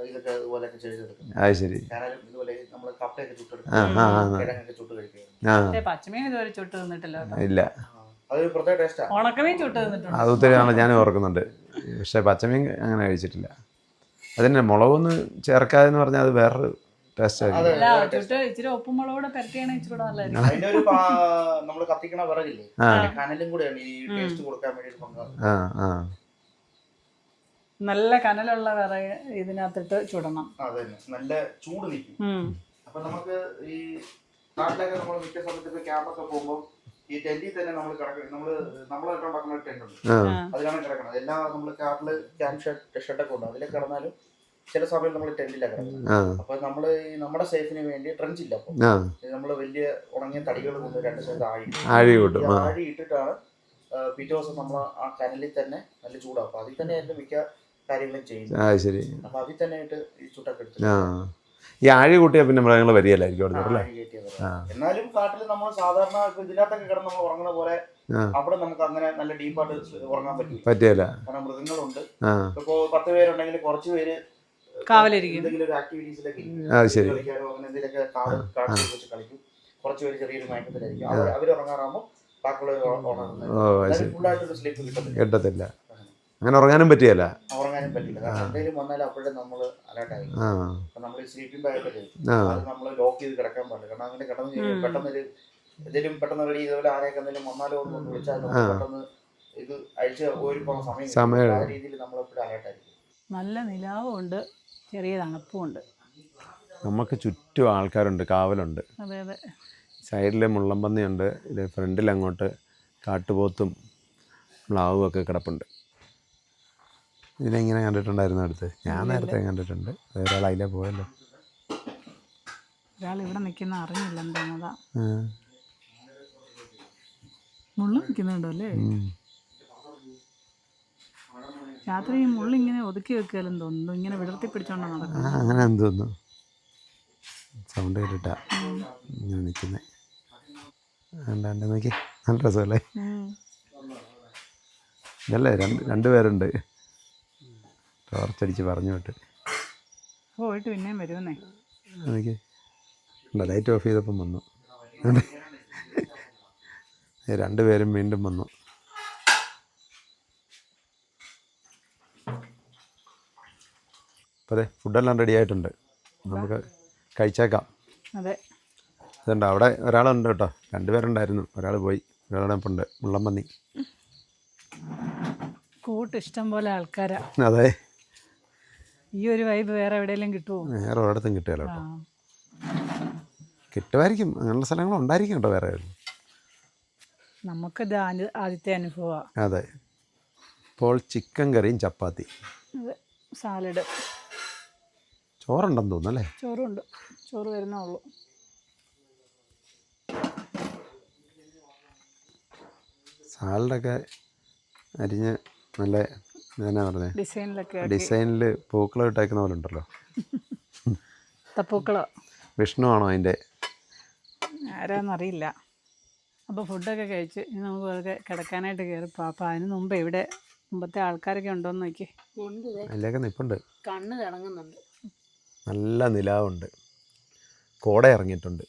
ഇതൊക്കെ ഇതുപോലെയൊക്കെ ചെയ്തെടുക്കുന്നത്. അത് ശരി. ഞാനും ഇതുപോലെ നമ്മൾ കപ്പയൊക്കെ ചുട്ടെടുക്കും, കിഴങ്ങൊക്കെ ചുട്ട് കഴിക്കുകയായിരുന്നു. പച്ചമീൻ ഇതുവരെ ചുട്ട് തിന്നിട്ടില്ല. ഇല്ല. അതൊരു പ്രത്യേക ടേസ്റ്റാണ്. ഉണക്കമീൻ ചുട്ട് തിന്നിട്ടുണ്ട്. അത് ഒത്തിരി നാളെ ഞാൻ ഓർക്കുന്നുണ്ട്. പക്ഷെ പച്ചമീൻ അങ്ങനെ കഴിച്ചിട്ടില്ല. അതിന് മുളകൊന്ന് ചേർക്കാതെന്ന് പറഞ്ഞാൽ അത് വേറൊരു ടേസ്റ്റ് ആയിരിക്കും. അല്ല, ചുട്ട് ഇച്ചിരി ഉപ്പും മുളകൂടെ പെരട്ടിയാണ് ഇച്ചിരി കൂടെ നല്ലതായിരിക്കും. അതിന്റെ ഒരു നമ്മൾ കത്തിക്കണ വിറകില്ലേ, കനലും കൂടെയാണ് ഈ ടേസ്റ്റ് കൊടുക്കാൻ വേണ്ടി പങ്കാണ്. നല്ല കനലുള്ള വിറക് ഇതിനകത്തിട്ട് ചുടണം. അതെ, നല്ല ചൂട് നിൽക്കും. അപ്പൊ നമുക്ക് ഈ നാട്ടിലൊക്കെ നമ്മൾ മിക്ക സമയത്ത് ഇപ്പൊ ക്യാമ്പൊക്കെ പോകുമ്പോൾ ഈ ടെന്റിൽ തന്നെ നമ്മൾ കിടക്കണം. നമ്മളായിട്ട് ഉണ്ടാക്കുന്ന ഒരു ടെന്റ് ഉണ്ട്, അതിലാണ് കിടക്കണം. എല്ലാം നമ്മൾ കാട്ടില് ക്യാമ്പ് ഷെഡൊക്കെ ഉണ്ട്, അതിലേക്ക് കിടന്നാലും ചില സമയം നമ്മൾ ടെന്റിലാണ് കിടക്കുന്നത്. അപ്പൊ നമ്മള് ഈ നമ്മുടെ സേഫിന് വേണ്ടി ട്രെഞ്ച് ഇല്ല. അപ്പൊ നമ്മള് വലിയ ഉണങ്ങിയ തടികൾ കൊണ്ട് രണ്ട് സൈഡ് ആഴി ഇട്ടിട്ടാണ് പിറ്റേ ദിവസം നമ്മൾ ആ കനലിൽ തന്നെ നല്ല ചൂടാവും. അപ്പൊ അതിൽ തന്നെ ആയിരുന്നു മിക്ക കാര്യങ്ങളും ചെയ്യുന്നത്. അപ്പൊ അതിൽ തന്നെ ആയിട്ട് ഈ ചുട്ടൊക്കെ എടുത്തു. ഈ ആഴി കൂട്ടിയാൽ പിന്നെ മൃഗങ്ങൾ വരികയില്ലായിരിക്കും അവിടെ അല്ലേ? എന്നാലും കാട്ടിൽ നമ്മൾ സാധാരണ ഇപ്പൊ ഇതിനകത്തൊക്കെ കിടന്ന് നമ്മൾ ഉറങ്ങുന്ന പോലെ അവിടെ നമുക്ക് അങ്ങനെ നല്ല ഡീപ്പായിട്ട് ഉറങ്ങാൻ പറ്റിയല്ല. കാരണം മൃഗങ്ങളുണ്ട്. ഇപ്പൊ 10 പേരുണ്ടെങ്കിൽ കുറച്ച് പേര് കാവലിരിക്കും. എന്തെങ്കിലും ഒരു ആക്ടിവിറ്റീസിലൊക്കെ കളിക്കാനോ അങ്ങനെ എന്തെങ്കിലുമൊക്കെ കാട്ടിൽ വെച്ച് കളിക്കും. കുറച്ച് പേര് ചെറിയൊരു മയക്കത്തിലായിരിക്കും. അവർ ഉറങ്ങാറാകുമ്പോൾ ബാക്കിയുള്ളവർ ഫുള്ളായിട്ടൊരു സ്ലീപ്പ് കിട്ടത്തില്ല. അങ്ങനെ ഉറങ്ങാനും പറ്റിയല്ല. ഉറങ്ങാനും പറ്റില്ല. കാരണം എന്തെങ്കിലും വന്നാലും അപ്പോഴും നമ്മൾ അലേർട്ടായിരിക്കും. നമ്മൾ സ്ലീപ്പിംഗ് ബാഗൊക്കെ നമ്മൾ ലോക്ക് ചെയ്ത് കിടക്കാൻ പാടില്ല. കാരണം അങ്ങനെ കിടന്ന് പെട്ടെന്ന് എന്തെങ്കിലും പെട്ടെന്ന് റെഡി ഇതുപോലെ ആരെയൊക്കെ എന്തെങ്കിലും വന്നാലോ ഒന്ന് വിളിച്ചാൽ പെട്ടെന്ന് ഇത് അഴിച്ച് ഒരു സമയം ആ രീതിയിൽ നമ്മളെപ്പോഴും അലേർട്ടായിരിക്കും. നല്ല നിലാവുമുണ്ട്, ചെറിയ തണുപ്പുമുണ്ട്. നമുക്ക് ചുറ്റും ആൾക്കാരുണ്ട്, കാവലുണ്ട്. അതെ അതെ. സൈഡിൽ മുള്ളംപന്നിയുണ്ട്, ഇത് ഫ്രണ്ടിൽ അങ്ങോട്ട് കാട്ടുപോത്തും പ്ലാവും ഒക്കെ കിടപ്പുണ്ട്. ഇതിനെങ്ങനെ കണ്ടിട്ടുണ്ടായിരുന്നു അടുത്ത്? ഞാൻ നേരത്തെ കണ്ടിട്ടുണ്ട്. ഒരാൾ അതിലേ പോയല്ലോ. ഒരാൾ ഇവിടെ നിൽക്കുന്ന അറിഞ്ഞില്ല എന്താണതാ. മുള്ളു നിൽക്കുന്നുണ്ടോ അല്ലേ? രാത്രി ഈ മുള്ളിങ്ങനെ ഒതുക്കി വെക്കാലും തോന്നുന്നു, ഇങ്ങനെ വിടർത്തി പിടിച്ചോണ്ടാ നടക്കുന്നത്. അങ്ങനെ എന്തോന്നു സൗണ്ട് കേട്ടിട്ടാ ഇങ്ങനെ നിൽക്കുന്നത്. എന്താണ്ട് നോക്കി, നല്ല രസമല്ലേ? ഇതല്ലേ രണ്ടുപേരുണ്ട് ടോർച്ചടിച്ച് പറഞ്ഞു വിട്ട്. പോയിട്ട് പിന്നെയും വരുമെന്നേ. എനിക്ക് ലൈറ്റ് ഓഫ് ചെയ്തപ്പം വന്നു. രണ്ടുപേരും വീണ്ടും വന്നു. അപ്പോൾ അതെ, ഫുഡെല്ലാം റെഡി ആയിട്ടുണ്ട്, നമുക്ക് കഴിച്ചേക്കാം. അതെ. അതുണ്ട് അവിടെ ഒരാളുണ്ട് കേട്ടോ, 2 പേരുണ്ടായിരുന്നു, ഒരാൾ പോയി, ഒരാളെ ഇപ്പം ഉണ്ട്. മുള്ളംപന്നി കൂട്ട് ഇഷ്ടം പോലെ ആൾക്കാരാ. അതെ. ഈ ഒരു വൈബ് വേറെ എവിടെയെങ്കിലും കിട്ടുമോ? വേറെ ഒരിടത്തും കിട്ടുകയല്ലോ കേട്ടോ. കിട്ടുമായിരിക്കും, അങ്ങനെയുള്ള സ്ഥലങ്ങളുണ്ടായിരിക്കും കേട്ടോ വേറെ. നമുക്കിത് ആദ്യത്തെ അനുഭവമാണ്. അതെ. ഇപ്പോൾ ചിക്കൻ കറിയും ചപ്പാത്തി, അതെ, സാലഡ്, ചോറുണ്ടെന്ന് തോന്നുന്നു അല്ലേ? ചോറുണ്ട്, ചോറ് വരുന്നേ ഉള്ളൂ. സാലഡൊക്കെ അരിഞ്ഞ് നല്ല എന്നാ പറഞ്ഞത്, ഡിസൈനിൽ പൂക്കൾ ഇട്ടേക്കുന്ന പോലെ ഉണ്ടല്ലോ. തപ്പൂക്കളോ വിഷ്ണു ആണോ അതിൻ്റെ? ആരാന്നറിയില്ല. അപ്പോൾ ഫുഡൊക്കെ കഴിച്ച് ഇനി നമുക്ക് വെറുതെ കിടക്കാനായിട്ട് കയറി. അപ്പോൾ അതിന് മുമ്പ് ഇവിടെ മുമ്പത്തെ ആൾക്കാരൊക്കെ ഉണ്ടോയെന്ന് നോക്കി. അതിലേക്ക് നിൽപ്പുണ്ട്. കണ്ണ് തിളങ്ങുന്നുണ്ട്. നല്ല നിലാവുണ്ട്, കോട ഇറങ്ങിയിട്ടുണ്ട്.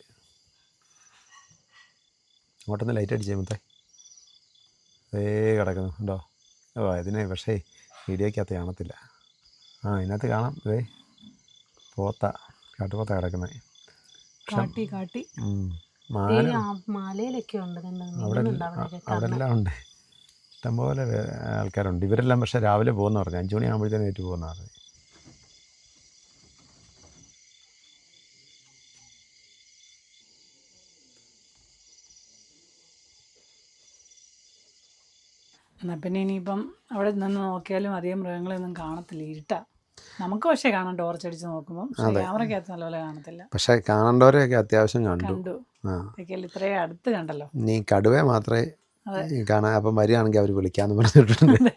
അങ്ങോട്ടൊന്ന് ലൈറ്റ് അടിച്ചേ മുത്തേ. കിടക്കുന്നു ഉണ്ടോ? ഓ ഇതിനെ പക്ഷേ വീഡിയോക്കകത്ത് കാണത്തില്ല. ഇതിനകത്ത് കാണാം. കാട്ടുപോത്ത കിടക്കുന്നത്. കാട്ടി മലയിലൊക്കെ ഉണ്ട്, അവിടെ എല്ലാം ഉണ്ട്, ഇഷ്ടംപോലെ ആൾക്കാരുണ്ട്. ഇവരെല്ലാം പക്ഷേ രാവിലെ പോകുന്ന പറഞ്ഞു, 5 മണിയാകുമ്പോഴത്തേനും ഏറ്റു പോകുന്ന പറഞ്ഞു. എന്നാൽ പിന്നെ ഇനിയിപ്പം അവിടെ നിന്ന് നോക്കിയാലും അധികം മൃഗങ്ങളൊന്നും കാണത്തില്ല, ഇരുട്ടാ. നമുക്ക് പക്ഷേ കാണാം ടോർച്ചടിച്ച് നോക്കുമ്പോൾ, ക്യാമറയ്ക്കകത്ത് നല്ലപോലെ കാണത്തില്ല. പക്ഷേ കാണേണ്ടവരെയൊക്കെ അത്യാവശ്യം കണ്ടു. ഇത്രയും അടുത്ത് കണ്ടല്ലോ. നീ കടുവയെ മാത്രമേ കാണാൻ, അപ്പം വരികയാണെങ്കിൽ അവർ വിളിക്കാമെന്ന് പറഞ്ഞിട്ടുണ്ട്.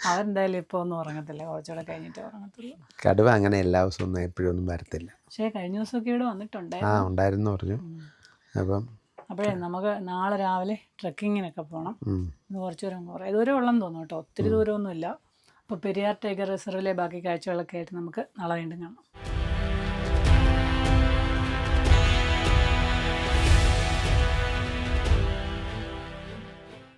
അവരെന്തായാലും ഇപ്പോൾ ഒന്നും ഉറങ്ങത്തില്ല, കുറച്ചുകൂടെ കഴിഞ്ഞിട്ട് ഉറങ്ങത്തുള്ളൂ. കടുവ അങ്ങനെ എല്ലാ ദിവസവും ഒന്നും എപ്പോഴും ഒന്നും വരത്തില്ല. പക്ഷേ കഴിഞ്ഞ ദിവസമൊക്കെ ഇവിടെ വന്നിട്ടുണ്ട്. ഉണ്ടായിരുന്നു പറഞ്ഞു. അപ്പോഴേ നമുക്ക് നാളെ രാവിലെ ട്രക്കിങ്ങിനൊക്കെ പോകണം. ഇന്ന് കുറേ ദൂരം ഉള്ളെന്ന് തോന്നുന്നു കേട്ടോ, ഒത്തിരി ദൂരമൊന്നുമില്ല. അപ്പോൾ പെരിയാർ ടൈഗർ റിസർവിലെ ബാക്കി കാഴ്ചകളൊക്കെ ആയിട്ട് നമുക്ക് നാളെ വീണ്ടും കാണാം.